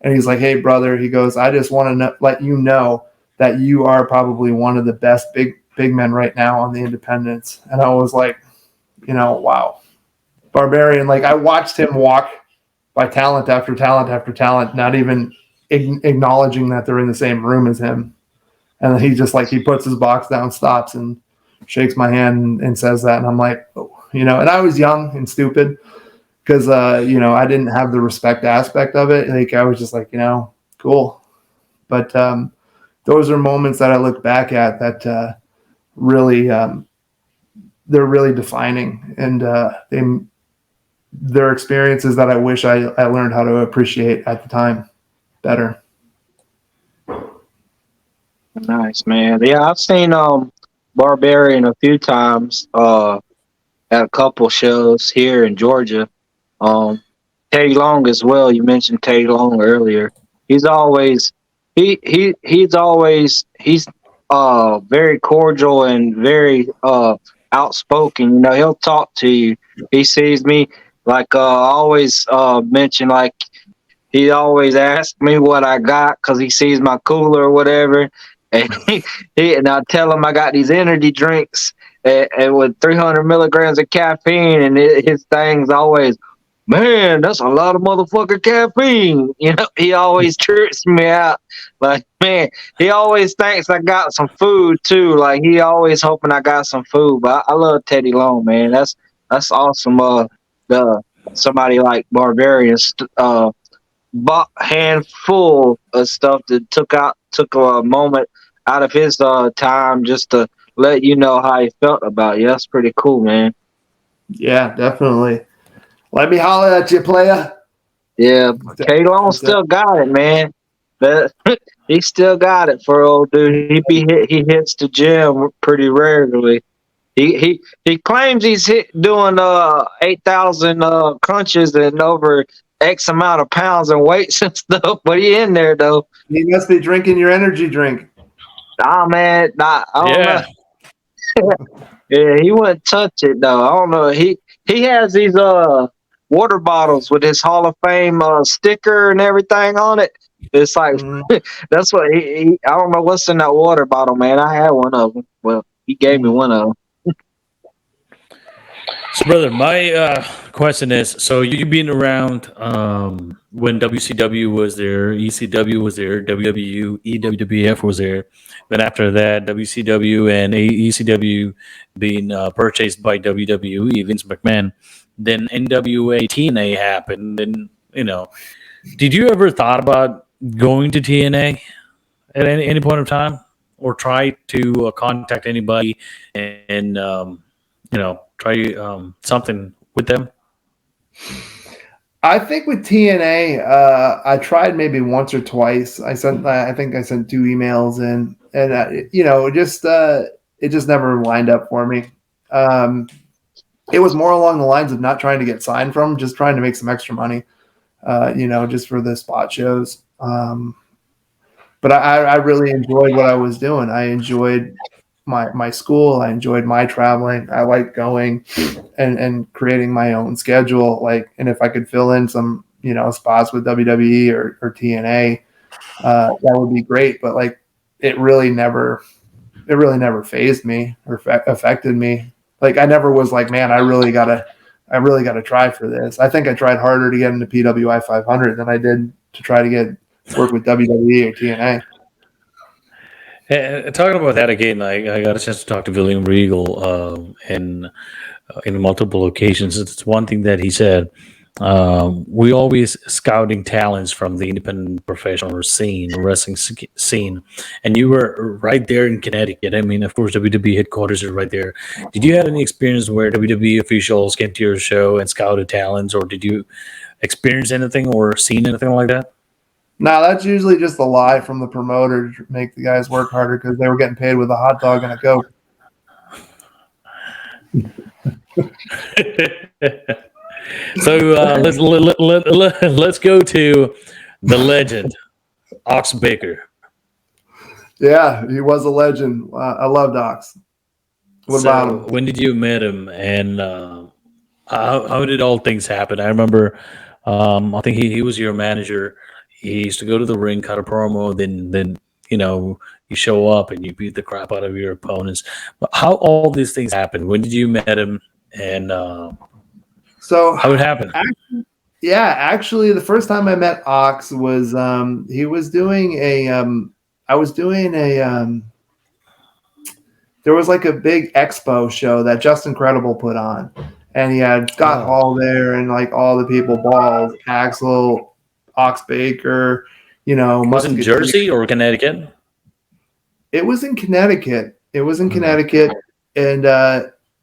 and he's like, "Hey brother," he goes, "I just want to let you know that you are probably one of the best big men right now on the independents." And I was like, wow. Barbarian, like I watched him walk by talent after talent after talent, not even acknowledging that they're in the same room as him. And then he just like, he puts his box down, stops, and shakes my hand and says that. And I'm like, oh, and I was young and stupid because, I didn't have the respect aspect of it. Like I was just like, cool. But those are moments that I look back at that really, they're really defining, and they're experiences that I wish I learned how to appreciate at the time better. Nice, man. Yeah, I've seen Barbarian a few times at a couple shows here in Georgia. Teddy Long as well. You mentioned Teddy Long earlier. He's always he's very cordial and very outspoken. You know, he'll talk to you. He sees me like always mention like he always asks me what I got because he sees my cooler or whatever, and and I tell him I got these energy drinks and with 300 milligrams of caffeine, and his thing's always, man, that's a lot of motherfucking caffeine. You know, he always trips me out. Like, man, he always thinks I got some food too. Like, he always hoping I got some food. But I love Teddy Long, man. That's awesome. Somebody like Barbarian, handful of stuff that took a moment out of his time just to let you know how he felt about you. That's pretty cool, man. Yeah, definitely. Let me holler at you, player. Yeah, K Long still got it, man. But he still got it for old dude. He hits the gym pretty regularly. He claims he's doing 8,000 crunches and over X amount of pounds and weights and stuff, but he in there though. He must be drinking your energy drink. Nah, man, I don't know. Yeah, he wouldn't touch it though. I don't know. He has these water bottles with his Hall of Fame sticker and everything on it. It's like that's what he I don't know what's in that water bottle, man. I had one of them. Well, he gave me one of them. So, brother, my question is: so you've been around when WCW was there, ECW was there, WWU, EWWF was there. Then after that, WCW and ECW being purchased by WWE, Vince McMahon. Then NWA TNA happened. Then did you ever thought about going to TNA at any point of time, or try to contact anybody and try something with them? I think with TNA, I tried maybe once or twice. I think I sent 2 emails in, and it just never lined up for me. It was more along the lines of not trying to get signed from, just trying to make some extra money, just for the spot shows. But I really enjoyed what I was doing. I enjoyed my school. I enjoyed my traveling. I liked going and creating my own schedule. And if I could fill in some, spots with WWE or TNA, that would be great. But it really never fazed me or affected me. I never was like, man, I really gotta try for this. I think I tried harder to get into PWI 500 than I did to try to work with WWE or TNA. Talking about that again, I got a chance to talk to William Regal in multiple occasions. It's one thing that he said. We always scouting talents from the independent professional wrestling scene, and you were right there in Connecticut. I mean, of course, WWE headquarters is right there. Did you have any experience where WWE officials came to your show and scouted talents, or did you experience anything or seen anything like that? No, that's usually just a lie from the promoter to make the guys work harder because they were getting paid with a hot dog and a Coke. So let's go to the legend, Ox Baker. Yeah, he was a legend. I loved Ox. What about him? When did you meet him, and how did all things happen? I remember, I think he was your manager. He used to go to the ring, cut a promo, then you show up and you beat the crap out of your opponents. But how all these things happened? When did you meet him, and so how it happened? Actually, the first time I met Ox was he was doing I was doing there was a big expo show that Justin Credible put on, and he had Scott Hall there and all the people, Balls, Axel, Ox Baker, Was it in Jersey or Connecticut? It was in Connecticut.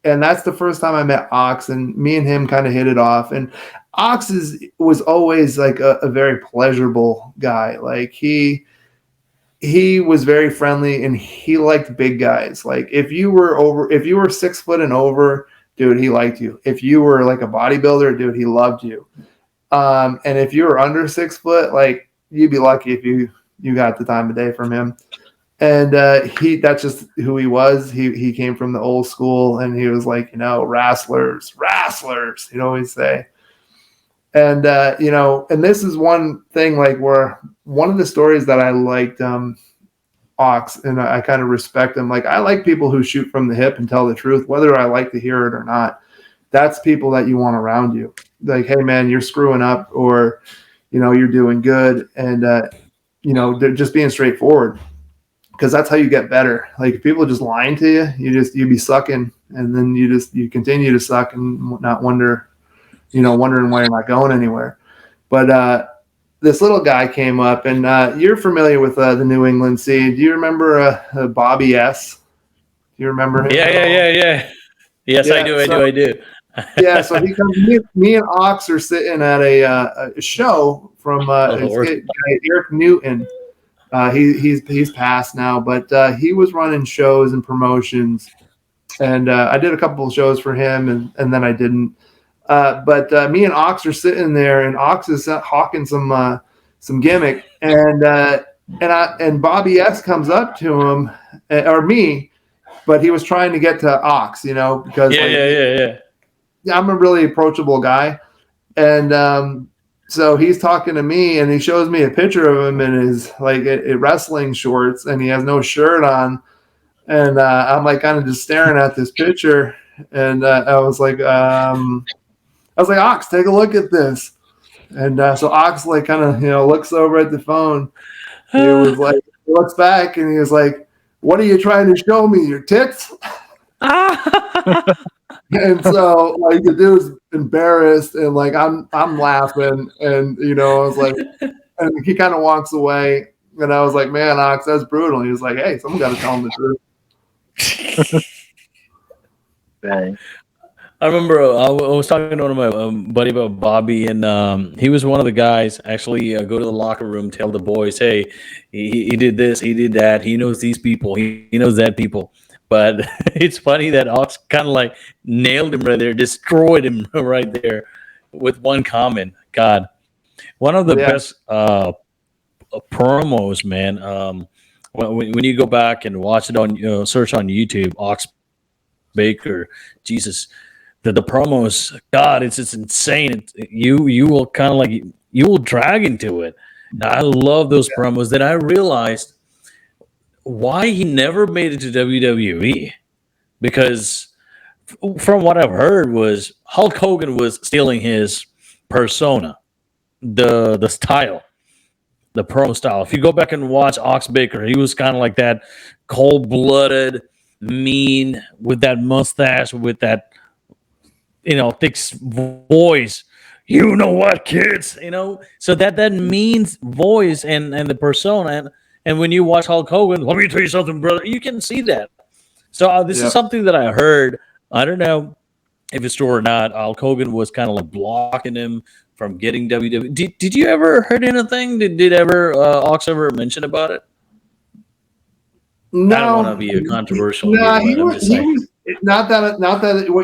And that's the first time I met Ox, and me and him kind of hit it off. And Ox was always a very pleasurable guy. He was very friendly, and he liked big guys. If you were 6 foot and over, dude, he liked you. If you were like a bodybuilder, dude, he loved you. And if you were under 6 foot, like you'd be lucky if you got the time of day from him. And that's just who he was. He came from the old school, and he was like, wrestlers, he'd always say. And and this is one thing, like, where one of the stories that I liked Ox, and I kind of respect him. Like, I like people who shoot from the hip and tell the truth, whether I like to hear it or not. That's people that you want around you. Like, hey man, you're screwing up, or you're doing good, and they're just being straightforward, because that's how you get better. Like, if people are just lying to you, you'd be sucking, and then you continue to suck and not wondering why you're not going anywhere. But this little guy came up, and you're familiar with the New England scene. Do you remember Bobby S? Do you remember him? Yeah. Yes, Yeah, I do. Yeah, so he comes. Me and Ox are sitting at a show from this guy, Eric Newton. He's passed now, but he was running shows and promotions, and I did a couple of shows for him, and then I didn't. But me and Ox are sitting there, and Ox is hawking some gimmick, and Bobby S comes up to him, or me, but he was trying to get to Ox, because I'm a really approachable guy, and so he's talking to me, and he shows me a picture of him in his like wrestling shorts, and he has no shirt on, and I'm like kind of just staring at this picture, and I was like, Ox, take a look at this. And so Ox like kind of looks over at the phone. He was like, he looks back, and he was like, "What are you trying to show me? Your tits?" And so like the dude's embarrassed, and like I'm laughing, and I was like, and he kind of walks away, and I was like, "Man, Ox, that's brutal." He was like, "Hey, someone got to tell him the truth." Dang. I remember I was talking to one of my buddy about Bobby, and he was one of the guys actually go to the locker room, tell the boys, hey, he did this, he did that, he knows these people, he knows that people. But it's funny that Ox kind of like nailed him right there, destroyed him right there with one comment. God, one of the best promos, man. When you go back and watch it on, search on YouTube, Ox Baker, Jesus. The promos, God, it's insane. You will kind of like you will drag into it. I love those promos. Then I realized why he never made it to WWE, because from what I've heard was Hulk Hogan was stealing his persona, the style, the promo style. If you go back and watch Ox Baker, he was kind of like that cold-blooded, mean, with that mustache, with that thick voice. You know what, kids? So that means voice and the persona. And when you watch Hulk Hogan, let me tell you something, brother, you can see that. So this is something that I heard. I don't know if it's true or not. Hulk Hogan was kind of like blocking him from getting WWE. Did you ever heard anything? Did ever Ox ever mention about it? No, I don't want to be a controversial. No, he was not that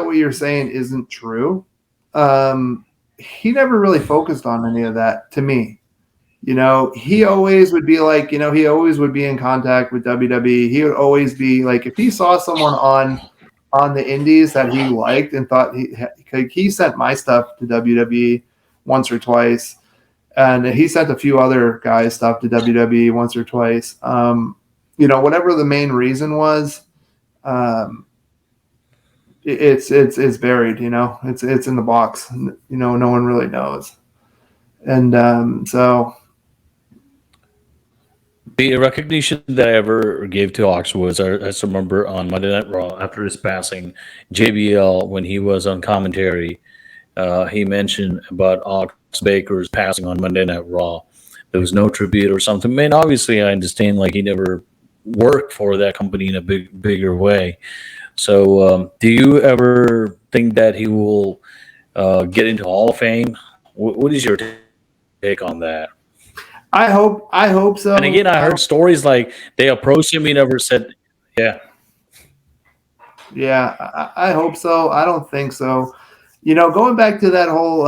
what you're saying isn't true. He never really focused on any of that to me. He always would be like, he always would be in contact with WWE. He would always be like, if he saw someone on the indies that he liked and thought he sent my stuff to WWE once or twice. And he sent a few other guys stuff to WWE once or twice. Whatever the main reason was, it's buried. It's in the box. No one really knows. And so the recognition that I ever gave to Ox was, I just remember on Monday Night Raw after his passing, JBL, when he was on commentary, he mentioned about Ox Baker's passing on Monday Night Raw. There was no tribute or something. I mean, obviously, I understand like he never worked for that company in a bigger way. So, do you ever think that he will get into Hall of Fame? What is your take on that? I hope so. And again, I heard stories like they approached him. He never said, "Yeah." Yeah, I hope so. I don't think so. You know, going back to that whole,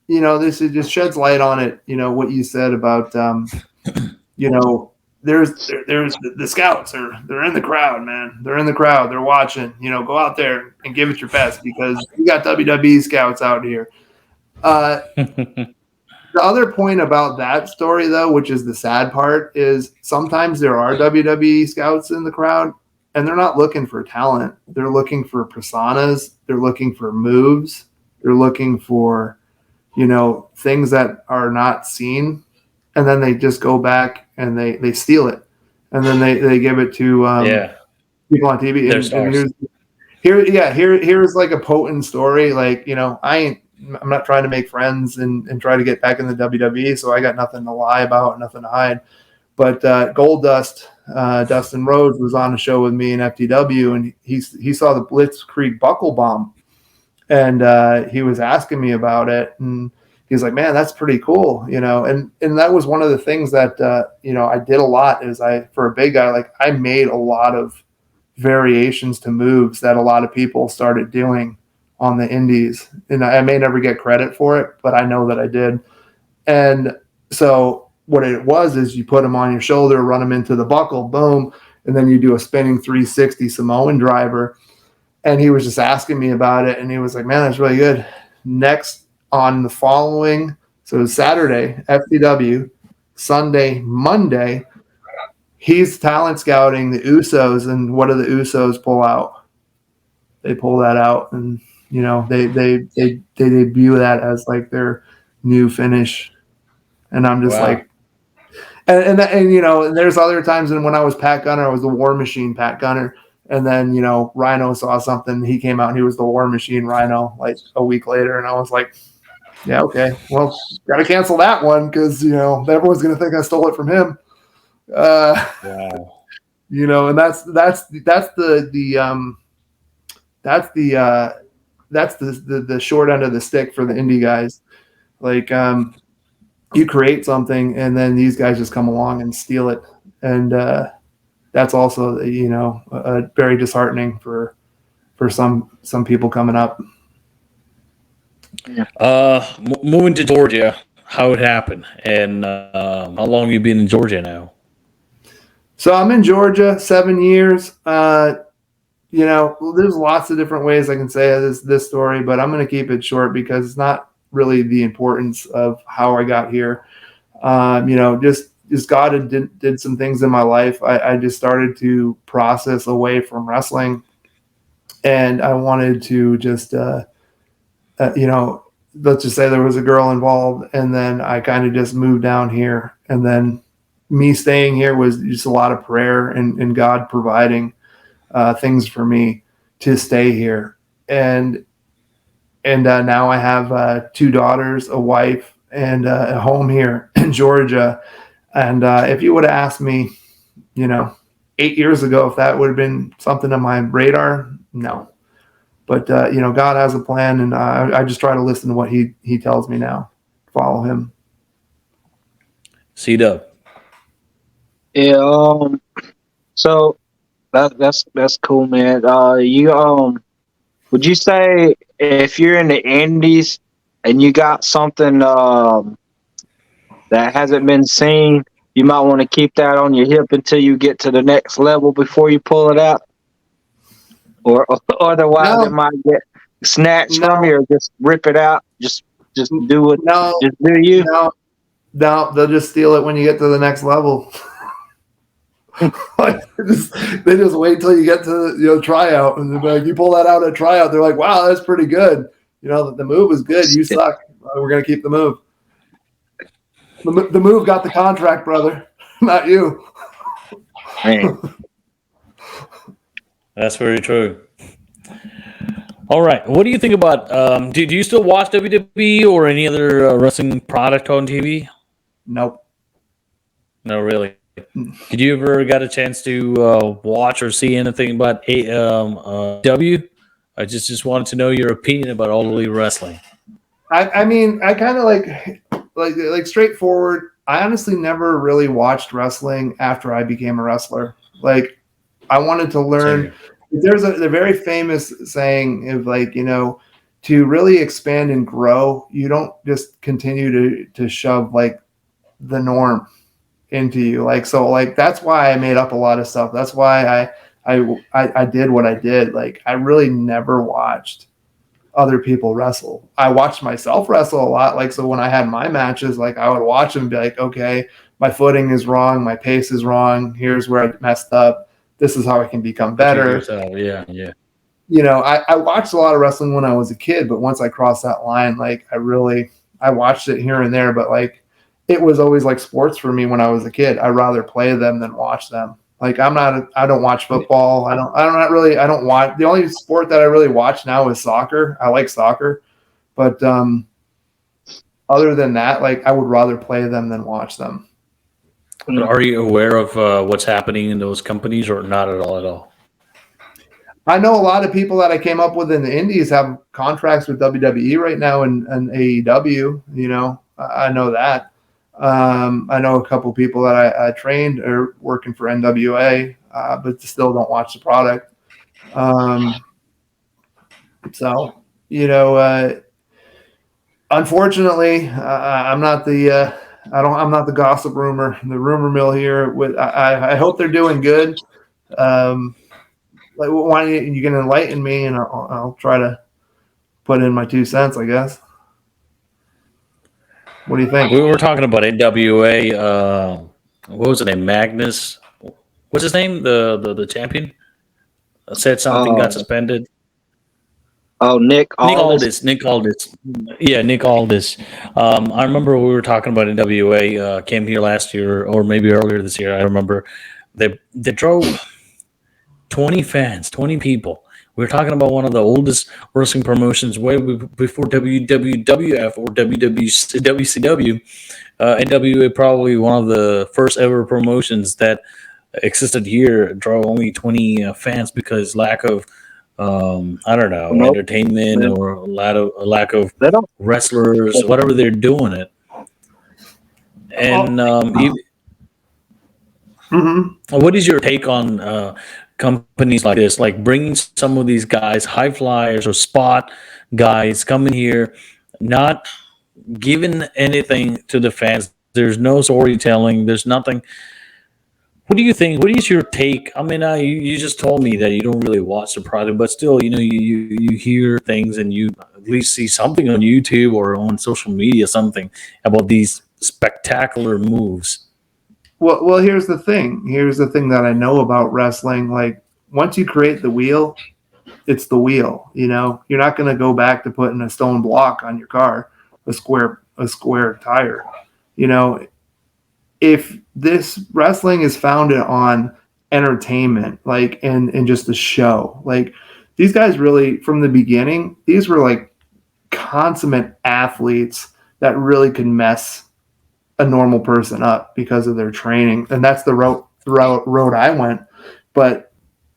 you know, this is just sheds light on it. You know what you said about, you know, there's the scouts are they're in the crowd, man. They're in the crowd. They're watching. You know, go out there and give it your best because we got WWE scouts out here. The other point about that story, though, which is the sad part, is sometimes there are WWE scouts in the crowd, and they're not looking for talent. They're looking for personas. They're looking for moves. They're looking for, you know, things that are not seen, and then they just go back and they steal it, and then they give it to people on TV. Here's like a potent story. Like, you know, I'm not trying to make friends and try to get back in the WWE, so I got nothing to lie about, nothing to hide. But Goldust, Dustin Rhodes, was on a show with me in FTW, and he saw the Blitzkrieg Buckle Bomb, and he was asking me about it, and he was like, "Man, that's pretty cool," you know. And that was one of the things that you know, I did a lot. Is for a big guy, like, I made a lot of variations to moves that a lot of people started doing on the indies, and I may never get credit for it, but I know that I did. And so what it was is you put them on your shoulder, run them into the buckle, boom, and then you do a spinning 360 Samoan driver. And he was just asking me about it, and he was like, "Man, that's really good." Next, on the following, so it was Saturday, FTW, Sunday, Monday, he's talent scouting the Usos, and what do the Usos pull out? They pull that out, and you know, they debut that as like their new finish, and I'm just like, and you know, and there's other times, and when I was Pat Gunner, I was the War Machine Pat Gunner, and then, you know, Rhino saw something, he came out and he was the War Machine Rhino like a week later, and I was like, yeah, okay, well, gotta cancel that one because, you know, everyone's gonna think I stole it from him. Wow. You know, and that's the short end of the stick for the indie guys. Like, you create something and then these guys just come along and steal it, and that's also, you know, very disheartening for some people coming up. Moving to Georgia, how it happened, and how long you been in Georgia now? So I'm in Georgia 7 years. You know, there's lots of different ways I can say this story, but I'm going to keep it short because it's not really the importance of how I got here. You know, just God did some things in my life. I just started to process away from wrestling, and I wanted to just, you know, let's just say there was a girl involved, and then I kind of just moved down here, and then me staying here was just a lot of prayer and God providing things for me to stay here. And now I have 2 daughters, a wife, and a home here in Georgia. And if you would have asked me, you know, 8 years ago, if that would have been something on my radar, no. But, you know, God has a plan, and I just try to listen to what he tells me now. Follow him. C-Dub. Yeah. So that's cool, man. Would you say if you're in the Indies and you got something that hasn't been seen, you might want to keep that on your hip until you get to the next level before you pull it out, or otherwise it might get snatched from you, or just rip it out. Just do it. Just do you. No, they'll just steal it when you get to the next level. Like, they just wait till you get to, you know, tryout, and they're like, you pull that out at tryout, they're like, wow, that's pretty good. You know, the move was good. You suck. We're gonna keep the move. The move got the contract, brother, not you. Man. That's very true. All right, what do you think about? Do you still watch WWE or any other wrestling product on TV? Nope. No, really. Did you ever got a chance to watch or see anything about W? I just wanted to know your opinion about All Elite Wrestling. I mean, I kind of like straightforward. I honestly never really watched wrestling after I became a wrestler. Like, I wanted to learn. there's a very famous saying of like, to really expand and grow, you don't just continue to shove like the norm into you. Like, so like, that's why I made up a lot of stuff. That's why I did what I did. Like, I really never watched other people wrestle. I watched myself wrestle a lot. Like, so when I had my matches, like I would watch them and be like, okay, my footing is wrong. My pace is wrong. Here's where I messed up. This is how I can become better. Yeah. Yeah. I watched a lot of wrestling when I was a kid, but once I crossed that line, like I watched it here and there, but like it was always like sports for me when I was a kid. I'd rather play them than watch them. Like I don't watch football. I don't watch. The only sport that I really watch now is soccer. I like soccer, but other than that, like I would rather play them than watch them. But are you aware of what's happening in those companies, or not at all? At all? I know a lot of people that I came up with in the Indies have contracts with WWE right now and AEW. I know that. I know a couple people that I trained are working for NWA, but still don't watch the product. Unfortunately, I'm not the I'm not the gossip rumor, the rumor mill here. I hope they're doing good. Like, why you can enlighten me, and I'll try to put in my 2 cents, I guess. What do you think? We were talking about NWA. What was his name? Magnus. What's his name? The champion said something, got suspended. Oh, Nick Aldis. Nick Aldis. Yeah, Nick Aldis. I remember we were talking about NWA. Came here last year, or maybe earlier this year. I remember they drove 20 fans, 20 people. We were talking about one of the oldest wrestling promotions way before WWF or WCW. NWA, probably one of the first ever promotions that existed here, drove only 20 fans because lack of entertainment or a lack of wrestlers, whatever they're doing it. And what is your take on companies like this, like bringing some of these guys, high flyers or spot guys, coming here, not giving anything to the fans? There's no storytelling. There's nothing. What do you think? What is your take? I mean, you just told me that you don't really watch the product, but still, you hear things and you at least see something on YouTube or on social media, something about these spectacular moves. Well, here's the thing. Here's the thing that I know about wrestling. Like, once you create the wheel, it's the wheel. You're not going to go back to putting a stone block on your car, a square tire. If this wrestling is founded on entertainment, like, and just a show, like, these guys really, from the beginning, these were like consummate athletes that really could mess a normal person up because of their training. And that's the road I went. But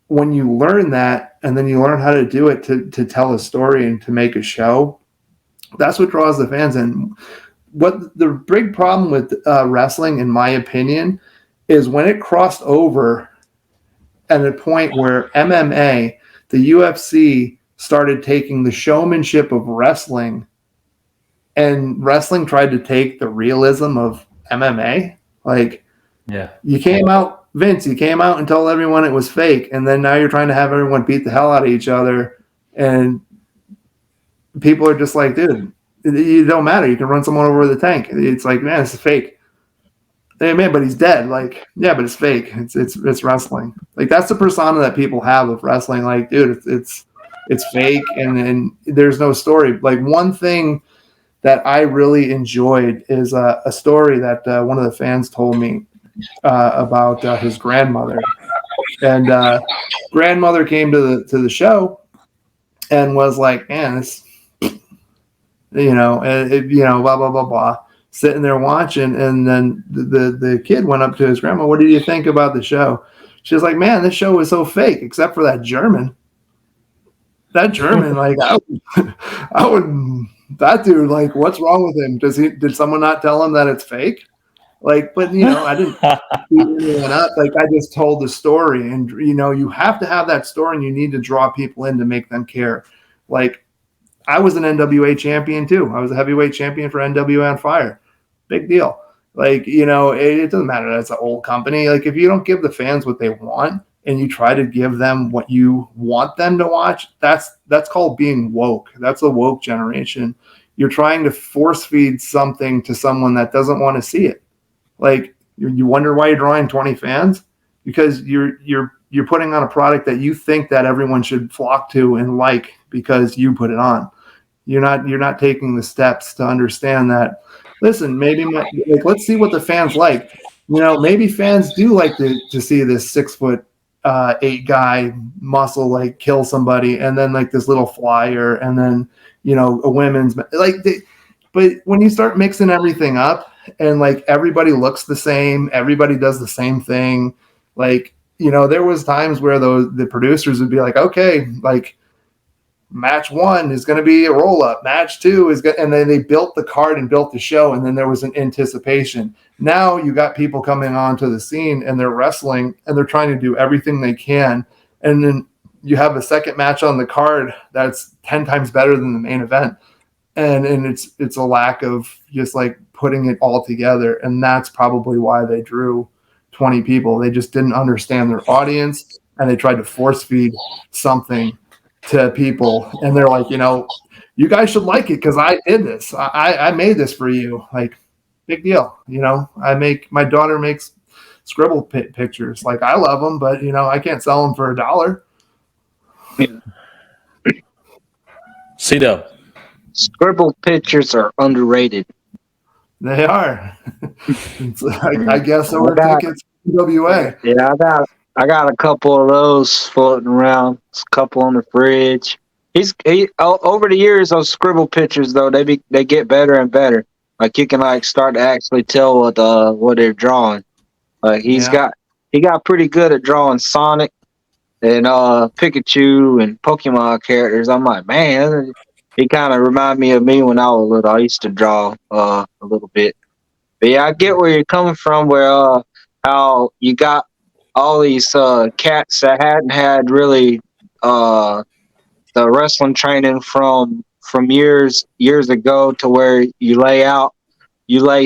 when you learn that, and then you learn how to do it to tell a story and to make a show, that's what draws the fans in. What the big problem with wrestling, in my opinion, is when it crossed over at a point where MMA, the UFC, started taking the showmanship of wrestling, and wrestling tried to take the realism of MMA. Like, yeah, you came out and told everyone it was fake, and then now you're trying to have everyone beat the hell out of each other, and people are just like, dude, it don't matter. You can run someone over with a tank. It's like, man, it's fake. Hey, man, but he's dead. Like, yeah, but it's fake. It's wrestling. Like, that's the persona that people have of wrestling. Like, dude, it's fake, and there's no story. Like, one thing that I really enjoyed is a story that one of the fans told me about his grandmother. And grandmother came to the show and was like, man, this, blah, blah, blah, blah, sitting there watching. And then the kid went up to his grandma. What did you think about the show? She was like, man, this show was so fake, except for that German. That German, like, I would, that dude, like, what's wrong with him? Did someone not tell him that it's fake? Like, but I didn't beat anyone up. Like, I just told the story, and you have to have that story, and you need to draw people in to make them care. Like, I was an NWA champion too. I was a heavyweight champion for NWA on Fire. Big deal. Like, it doesn't matter that it's an old company. Like, if you don't give the fans what they want and you try to give them what you want them to watch, that's called being woke. That's a woke generation. You're trying to force feed something to someone that doesn't want to see it. Like, you wonder why you're drawing 20 fans? Because you're putting on a product that you think that everyone should flock to and like because you put it on. You're not taking the steps to understand that. Listen, maybe let's see what the fans like. Maybe fans do like to see this 6'8" guy muscle like kill somebody, and then like this little flyer, and then a women's but when you start mixing everything up and like everybody looks the same, everybody does the same thing, like there was times where the producers would be like, okay, like match 1 is going to be a roll up, match 2 is going, and then they built the card and built the show, and then there was an anticipation. Now you got people coming onto the scene and they're wrestling and they're trying to do everything they can, and then you have a second match on the card that's 10 times better than the main event, and it's a lack of just like putting it all together, and that's probably why they drew 20 people. They just didn't understand their audience, and they tried to force feed something to people, and they're like, you guys should like it because I did this. I made this for you. Like, big deal. My daughter makes scribble pictures. Like, I love them, but I can't sell them for $1. C-Dub. Scribble pictures are underrated. They are. I guess so. We're tickets WA. Yeah, I got a couple of those floating around. There's a couple on the fridge. Over the years, those scribble pictures though, they get better and better. Like, you can like start to actually tell what they're drawing. Like, he got pretty good at drawing Sonic and Pikachu and Pokemon characters. I'm like, man, he kind of reminded me of me when I was little. I used to draw a little bit. But yeah, I get where you're coming from, where how you got all these cats that hadn't had really the wrestling training from years ago, to where you lay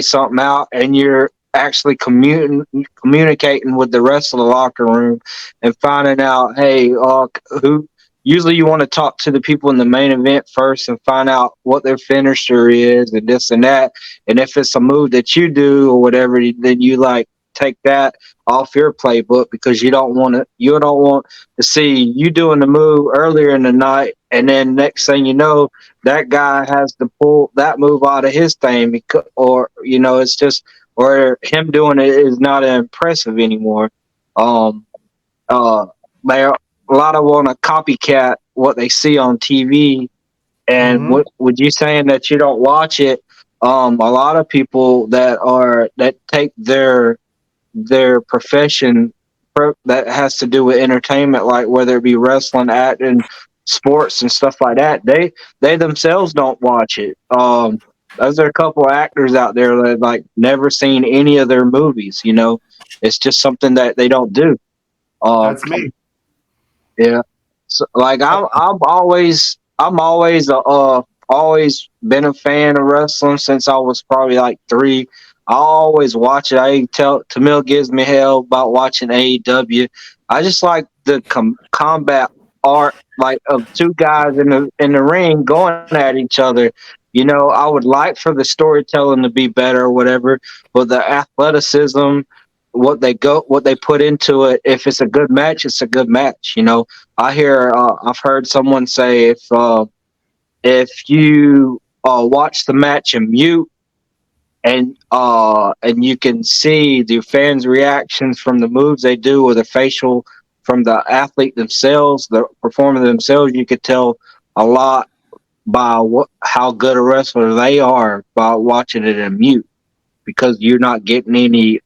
something out and you're actually communicating with the rest of the locker room and finding out, hey, who. Usually you want to talk to the people in the main event first and find out what their finisher is and this and that. And if it's a move that you do or whatever, then you like take that off your playbook, because you don't want to see you doing the move earlier in the night, and then next thing you know, that guy has to pull that move out of his thing, or it's just, or him doing it is not impressive anymore. A lot of want to copycat what they see on TV, and would you saying that you don't watch it? A lot of people that take their profession that has to do with entertainment, like whether it be wrestling, acting, sports, and stuff like that, they themselves don't watch it. There's a couple of actors out there that like never seen any of their movies. It's just something that they don't do. That's me. Yeah, so, like I'm always been a fan of wrestling since I was probably like 3. I always watch it. Tamil gives me hell about watching AEW. I just like the combat art, like of two guys in the ring going at each other. I would like for the storytelling to be better or whatever, but the athleticism, what they put into it. If it's a good match, it's a good match. I've heard someone say if you watch the match in mute and you can see the fans' reactions from the moves they do or the facial from the athlete themselves, the performer themselves, you could tell a lot by how good a wrestler they are by watching it in mute. Because you're not getting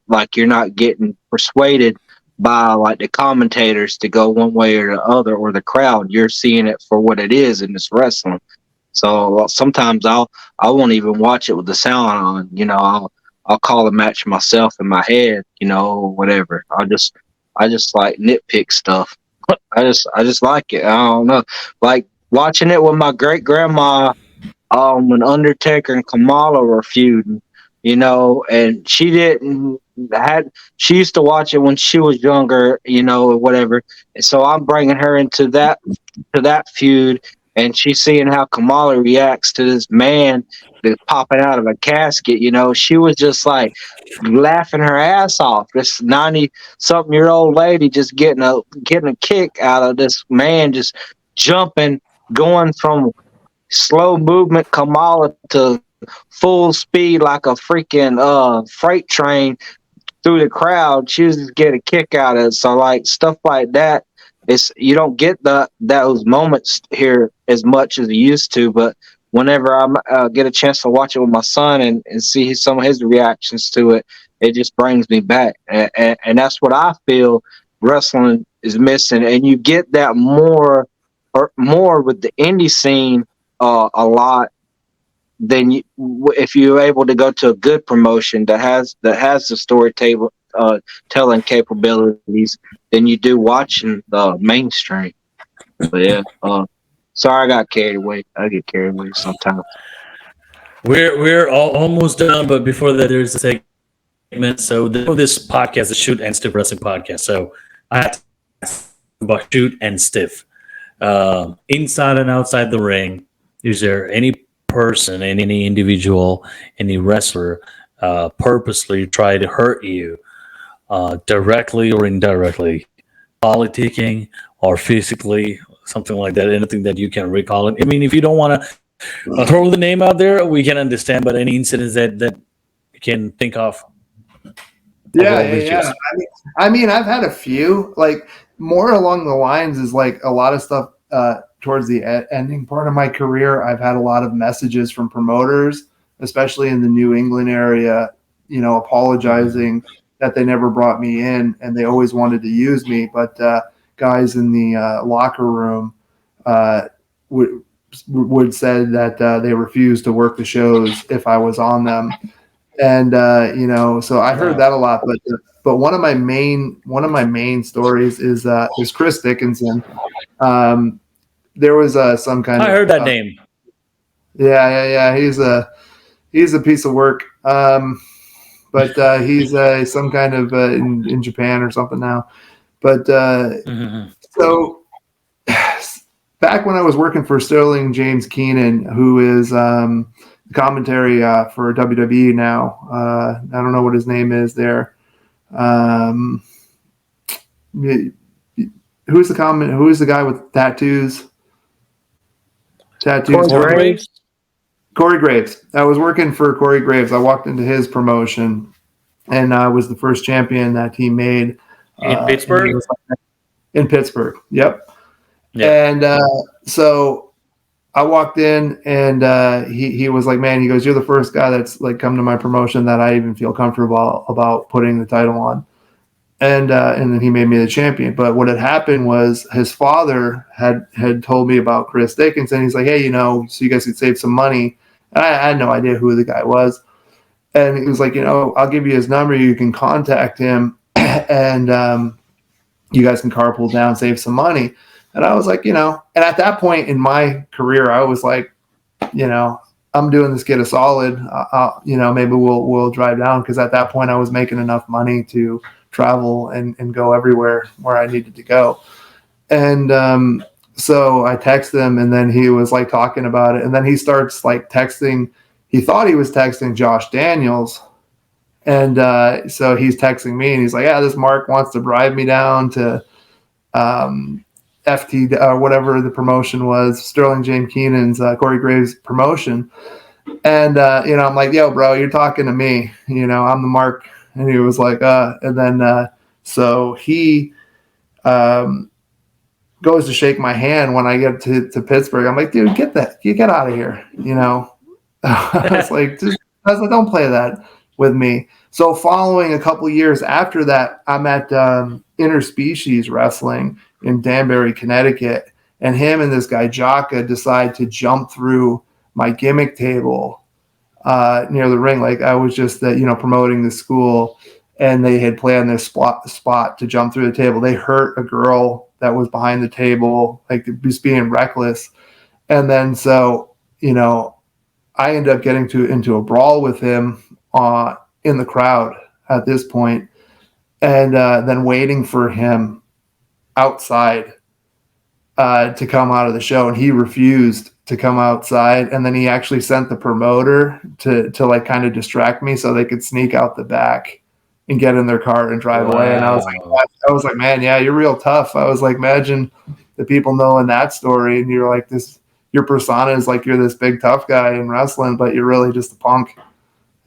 persuaded by like the commentators to go one way or the other, or the crowd. You're seeing it for what it is in this wrestling. So sometimes I won't even watch it with the sound on. I'll call a match myself in my head, or whatever. I just like nitpick stuff. I just like it. I don't know, like watching it with my great grandma. When Undertaker and Kamala were feuding, and she didn't she used to watch it when she was younger, or whatever. And so I'm bringing her into that feud, and she's seeing how Kamala reacts to this man that's popping out of a casket. She was just like laughing her ass off. This 90-something-year-old lady just getting a kick out of this man just jumping, going from slow movement Kamala to full speed like a freaking freight train through the crowd. She was just get a kick out of it. So like stuff like that, you don't get those moments here as much as you used to. But whenever I get a chance to watch it with my son and see some of his reactions to it, it just brings me back. And that's what I feel wrestling is missing. And you get that more with the indie scene a lot than if you're able to go to a good promotion that has the story telling capabilities than you do watching the mainstream. But yeah, sorry I got carried away. I get carried away sometimes. We're almost done, but before that, there's a segment. So this podcast is Shoot and Stiff Wrestling Podcast. So I have to ask about Shoot and Stiff, inside and outside the ring. Is there any person, any individual, any wrestler purposely try to hurt you, directly or indirectly, politicking or physically, something like that? Anything that you can recall? I mean, if you don't want to throw the name out there, we can understand. But any incidents that you can think of? Yeah. I mean, I've had a few, like more along the lines is like a lot of stuff. Towards the ending part of my career, I've had a lot of messages from promoters, especially in the New England area, apologizing that they never brought me in and they always wanted to use me. But guys in the locker room would say that they refused to work the shows if I was on them. And, so I heard that a lot. But one of my main stories is Chris Dickinson. There was some kind of. I heard that name. Yeah. He's a piece of work. But he's some kind of in Japan or something now. But so back when I was working for Sterling James Keenan, who is commentary for WWE now. I don't know what his name is there. Who's the guy with tattoos? Corey Graves. I was working for Corey Graves. I walked into his promotion, and I was the first champion that he made in Pittsburgh. In Pittsburgh, yep. Yeah. And so I walked in, and he was like, "Man," he goes, "You're the first guy that's like come to my promotion that I even feel comfortable about putting the title on." And then he made me the champion. But what had happened was his father had told me about Chris Dickinson. He's like, "Hey, so you guys could save some money." And I had no idea who the guy was. And he was like, "I'll give you his number. You can contact him, and you guys can carpool down, save some money." And I was like, and at that point in my career, I was like, I'm doing this kid a solid. Maybe we'll drive down, because at that point I was making enough money to travel and go everywhere where I needed to go. And so I texted him, and then he was like talking about it. And then he starts like texting. He thought he was texting Josh Daniels. And so he's texting me, and he's like, "Yeah, this Mark wants to bribe me down to FT, whatever the promotion was, Sterling James Keenan's Corey Graves promotion." And, I'm like, "Yo, bro, you're talking to me. I'm the Mark." And he was like, and then so he goes to shake my hand when I get to Pittsburgh. I'm like, "Dude, get out of here." I was like, "Don't play that with me." So following a couple years after that, I'm at Interspecies Wrestling in Danbury, Connecticut. And him and this guy, Jaka, decide to jump through my gimmick table near the ring. Like I was just promoting the school, and they had planned this spot to jump through the table. They hurt a girl that was behind the table, like just being reckless. And then so, I ended up getting into a brawl with him in the crowd at this point, and then waiting for him outside to come out of the show, and he refused to come outside. And then he actually sent the promoter to like kind of distract me so they could sneak out the back and get in their car and drive away. And I was like, man, yeah, you're real tough. I was like, imagine the people knowing that story, and you're like your persona is like you're this big tough guy in wrestling, but you're really just a punk,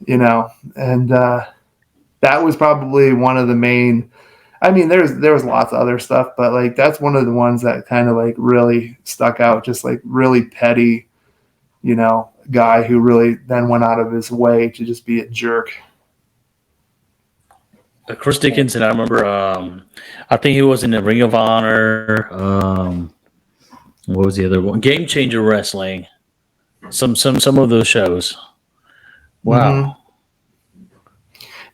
and that was probably one of the main. I mean, there was lots of other stuff, but like that's one of the ones that kind of like really stuck out. Just like really petty, guy who really then went out of his way to just be a jerk. Chris Dickinson, I remember. I think he was in the Ring of Honor. What was the other one? Game Changer Wrestling. Some of those shows. Wow. Mm-hmm.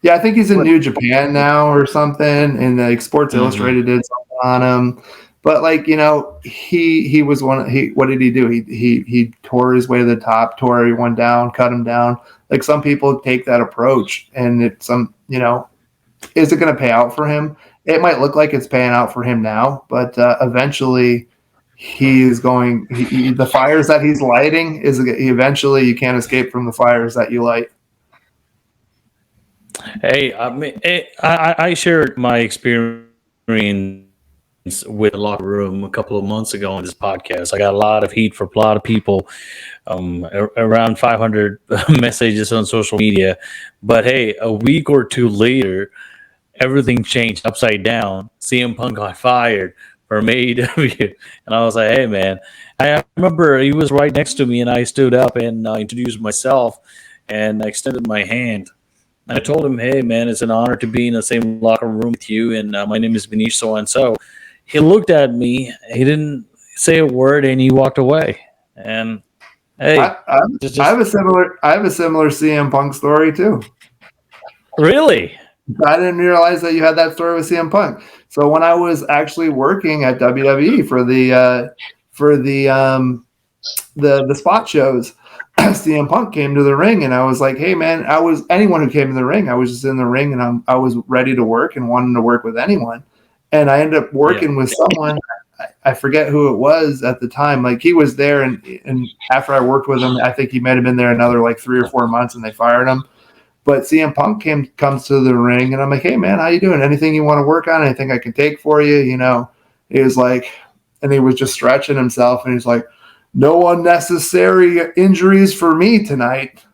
Yeah, I think he's in New Japan now or something, and like Sports Illustrated did something on him. But like he was what did he do? He tore his way to the top, tore everyone down, cut him down. Like some people take that approach, and it's is it going to pay out for him? It might look like it's paying out for him now, but eventually he's going. The fires that he's lighting eventually you can't escape from the fires that you light. Hey, I mean, I shared my experience with the locker room a couple of months ago on this podcast. I got a lot of heat from a lot of people, around 500 messages on social media. But hey, a week or two later, everything changed upside down. CM Punk got fired from AEW. And I was like, hey, man. I remember he was right next to me, and I stood up and introduced myself, and I extended my hand. I told him, hey, man, it's an honor to be in the same locker room with you, and my name is Manish so-and-so. He looked at me. He didn't say a word, and he walked away. And, hey. I have a similar CM Punk story, too. Really? I didn't realize that you had that story with CM Punk. So when I was actually working at WWE for the spot shows, CM Punk came to the ring, and I was like, hey, man, anyone who came to the ring, I was just in the ring, and I was ready to work and wanting to work with anyone. And I ended up working with someone. I forget who it was at the time. Like he was there, and after I worked with him, I think he might have been there another like 3 or 4 months, and they fired him. But CM Punk comes to the ring, and I'm like, hey, man, how you doing? Anything you want to work on? Anything I can take for you? He was like, and he was just stretching himself, and he's like, no unnecessary injuries for me tonight.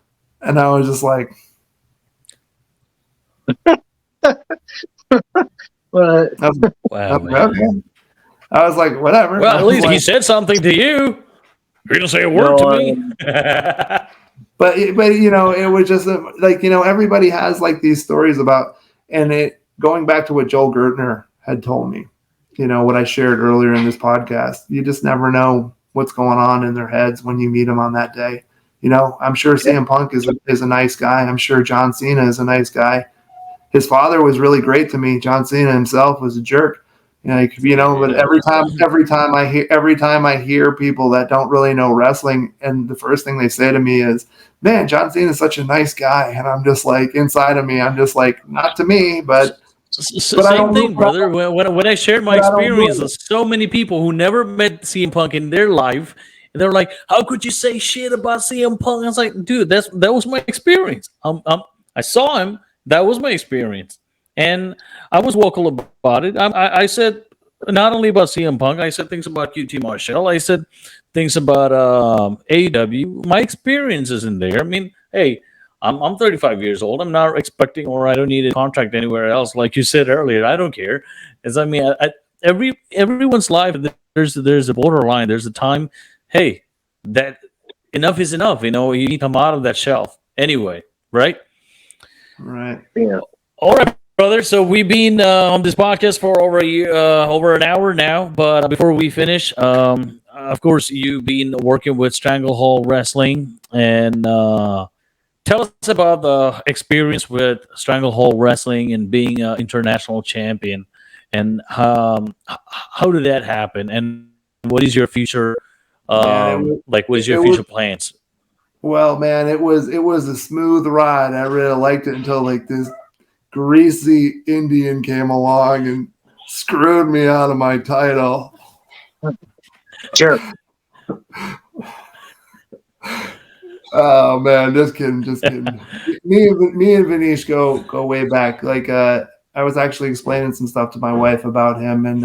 And I was just like, Well, wow, man. I was like, whatever. Well, at least he said something to you. He didn't say a word to me. But it was just like, everybody has like these stories about, and it going back to what Joel Gertner had told me, what I shared earlier in this podcast, you just never know what's going on in their heads when you meet them on that day. I'm sure CM Punk is a nice guy. I'm sure John Cena is a nice guy. His father was really great to me. John Cena himself was a jerk. But every time I hear people that don't really know wrestling, and the first thing they say to me is, man, John Cena is such a nice guy. And I'm just like, inside of me, I'm just like, not to me, but same thing, brother. When I shared my experience with so many people who never met CM Punk in their life, and they're like, how could you say shit about CM Punk? I was like, dude, that was my experience. I saw him. That was my experience. And I was vocal about it. I said not only about CM Punk, I said things about QT Marshall. I said things about AEW. My experience is in there. I mean, hey, I'm 35 years old. I'm not expecting, or I don't need a contract anywhere else. Like you said earlier, I don't care. Everyone's life, there's a borderline. There's a time. Hey, that enough is enough. You need to come out of that shelf anyway, right? Right. Yeah. All right, brother. So we've been on this podcast for over a year, over an hour now. But before we finish, of course, you've been working with Stranglehold Wrestling, and Tell us about the experience with Stranglehold Wrestling and being an international champion, and how did that happen? And what is your future? Man, Like, what is it your was future plans? well, man, it was a smooth ride. I really liked it until like this greasy Indian came along and screwed me out of my title. Sure. Oh man, just kidding, just kidding. Me and Vanish go way back. Like I was actually explaining some stuff to my wife about him, and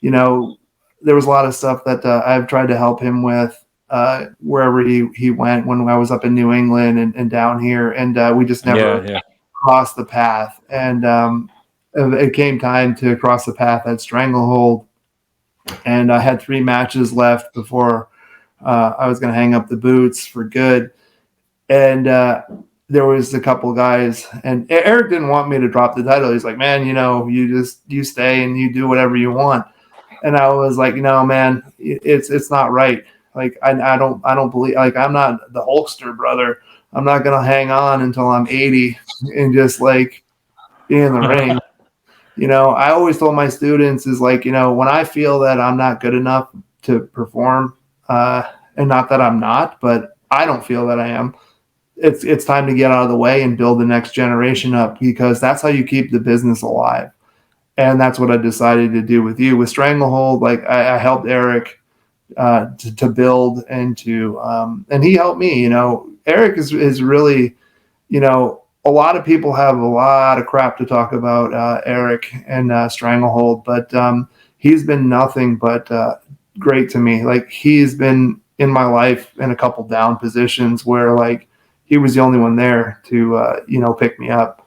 you know, there was a lot of stuff that I've tried to help him with wherever he went when I was up in New England and down here, and we just never Yeah, crossed the path. And it came time to cross the path at Stranglehold, and I had 3 matches left before I was going to hang up the boots for good. And there was a couple guys, and Eric didn't want me to drop the title. He's like, man, you stay and you do whatever you want. And I was like, no, man, it's not right. Like I don't believe, like, I'm not the Hulkster brother. I'm not gonna hang on until I'm 80 and just like be in the ring. I always told my students is like, when I feel that I'm not good enough to perform, and not that I'm not, but I don't feel that I am, it's time to get out of the way and build the next generation up, because that's how you keep the business alive. And that's what I decided to do with you with Stranglehold. Like I helped Eric to build and and he helped me. Eric is really, a lot of people have a lot of crap to talk about Eric and Stranglehold, but he's been nothing but great to me. Like he's been in my life in a couple down positions where like he was the only one there to pick me up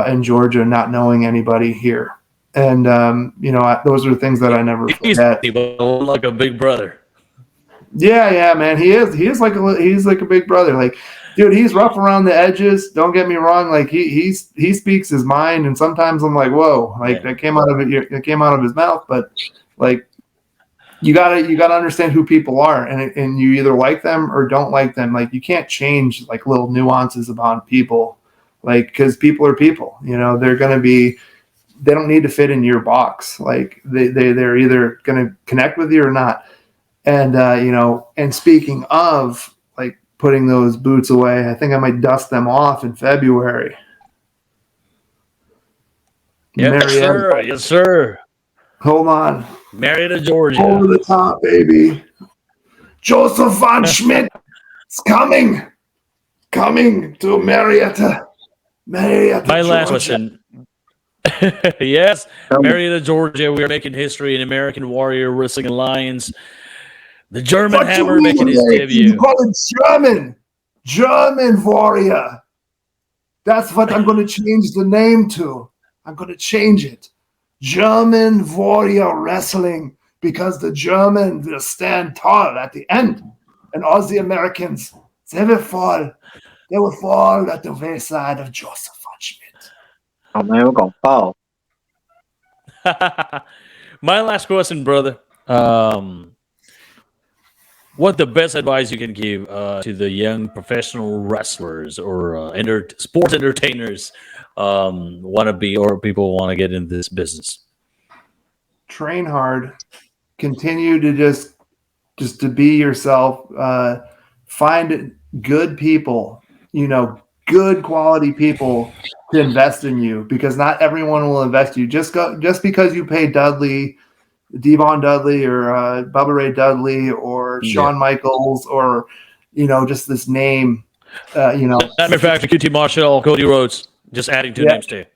in Georgia, not knowing anybody here. And those are things that I never forget. he's like a big brother. Yeah, man. He's like a big brother. Like, dude, he's rough around the edges. Don't get me wrong. Like he speaks his mind, and sometimes I'm like, whoa, like that came out of his mouth. But like, you gotta understand who people are, and you either like them or don't like them. Like you can't change like little nuances about people, like because people are people. They're gonna be. They don't need to fit in your box. Like they're either gonna connect with you or not. And and speaking of like putting those boots away, I think I might dust them off in February. Yes, sir. Yes, sir. Hold on. Marietta, Georgia. Over the top, baby. Joseph Von Schmidt is coming to Marietta. My Georgia. last question. Yes, Marietta, Georgia. We are making history in American Warrior Wrestling Alliance. The German Hammer making his debut. You call it German Warrior. That's what I'm going to change the name to. I'm going to change it. German Warrior Wrestling, because the German will stand tall at the end, and all the Americans, they will fall. They will fall at the wayside of Joseph Von Schmidt. Oh man, we're gonna fall. My last question, brother. What the best advice you can give to the young professional wrestlers or sports entertainers want to be, or people want to get into this business? Train hard. Continue to just to be yourself. Find good people. Good quality people to invest in you, because not everyone will invest you. Just because you pay Devon Dudley or Bubba Ray Dudley or Shawn Michaels or just this name. Matter of fact, QT Marshall, Cody Rhodes, just adding 2 names to.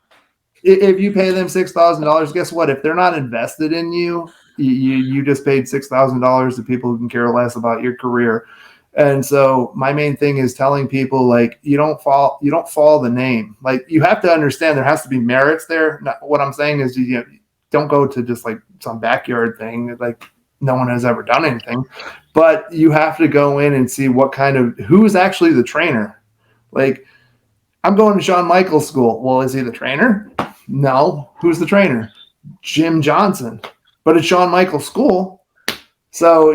If you pay them $6,000, guess what? If they're not invested in you, you just paid $6,000 to people who can care less about your career. And so my main thing is telling people, like, you don't follow the name. Like, you have to understand there has to be merits there. What I'm saying is, don't go to just like some backyard thing. Like, no one has ever done anything, but you have to go in and see who's actually the trainer. Like, I'm going to Shawn Michaels school. Well, is he the trainer? No. Who's the trainer? Jim Johnson. But it's Shawn Michaels school. So,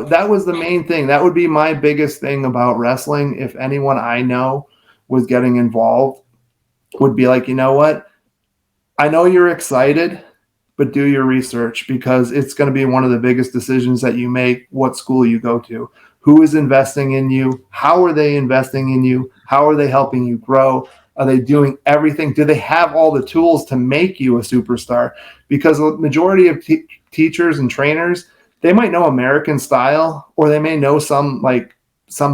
that was the main thing. That would be my biggest thing about wrestling. If anyone I know was getting involved would be like, you know what? I know you're excited, but do your research, because it's going to be one of the biggest decisions that you make, what school you go to. Who is investing in you? How are they investing in you? How are they helping you grow? Are they doing everything? Do they have all the tools to make you a superstar? Because the majority of teachers and trainers, they might know American style, or they may know some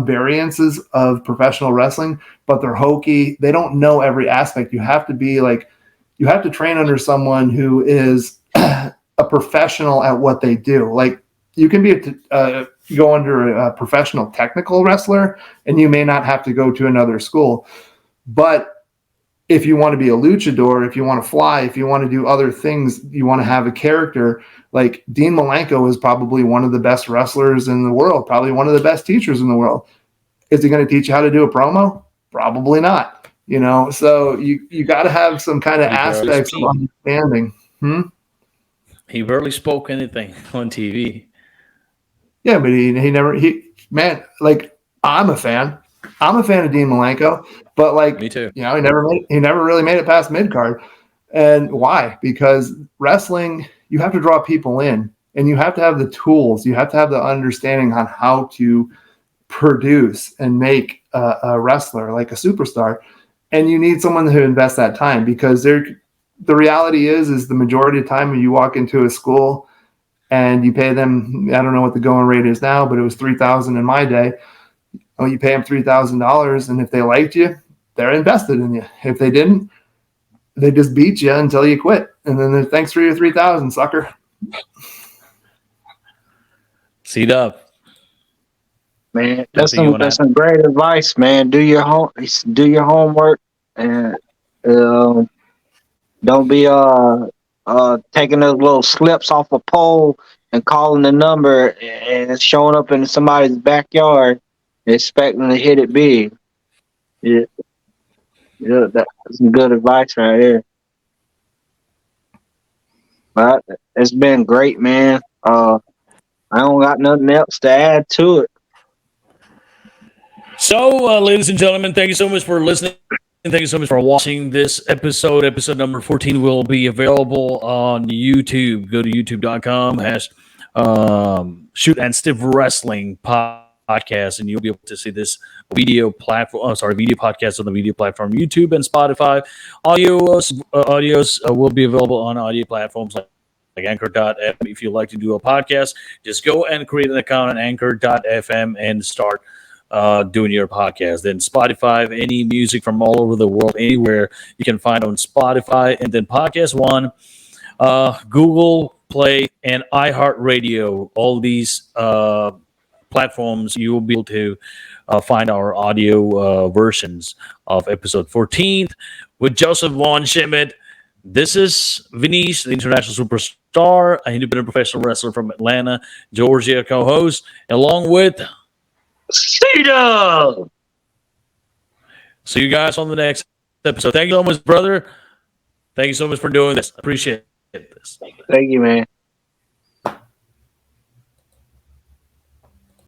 variances of professional wrestling, but they're hokey. They don't know every aspect. You have to train under someone who is a professional at what they do. Like, you can be go under a professional technical wrestler, and you may not have to go to another school. But if you want to be a luchador, if you want to fly, if you want to do other things, you want to have a character, like Dean Malenko is probably one of the best wrestlers in the world, probably one of the best teachers in the world. Is he going to teach you how to do a promo? Probably not. So you got to have some kind of aspects of understanding. He barely spoke anything on TV. Yeah, but I'm a fan. I'm a fan of Dean Malenko, but Me too. he never really made it past mid-card. And why? Because wrestling, you have to draw people in, and you have to have the tools. You have to have the understanding on how to produce and make a wrestler like a superstar. And you need someone to invest that time, because the reality is the majority of the time when you walk into a school and you pay them, I don't know what the going rate is now, but it was $3,000 in my day. Oh, you pay them $3,000, and if they liked you, they're invested in you. If they didn't, they just beat you until you quit, and then they're, thanks for your $3,000, sucker. C-Dub. Man, that's some great advice, man. Do your homework, and don't be taking those little slips off a pole and calling the number and showing up in somebody's backyard expecting to hit it big. Yeah, that's some good advice right here. But it's been great, man. I don't got nothing else to add to it. So, ladies and gentlemen, thank you so much for listening. And thank you so much for watching this episode. Episode number 14 will be available on YouTube. Go to youtube.com, Shoot and Stiff Wrestling Podcast, and you'll be able to see this video podcast on the video platform YouTube and Spotify. Audios will be available on audio platforms like Anchor.fm. If you'd like to do a podcast, just go and create an account on Anchor.fm and start doing your podcast. Then Spotify, any music from all over the world, anywhere you can find on Spotify. And then Podcast One, Google Play, and iHeartRadio. All these platforms, you will be able to find our audio versions of episode 14 with Joseph Von Schmidt. This is Vinice, the international superstar, an independent professional wrestler from Atlanta, Georgia, co-host, along with C-Dub. See you guys on the next episode. Thank you so much, brother. Thank you so much for doing this. Appreciate this. Thank you, man.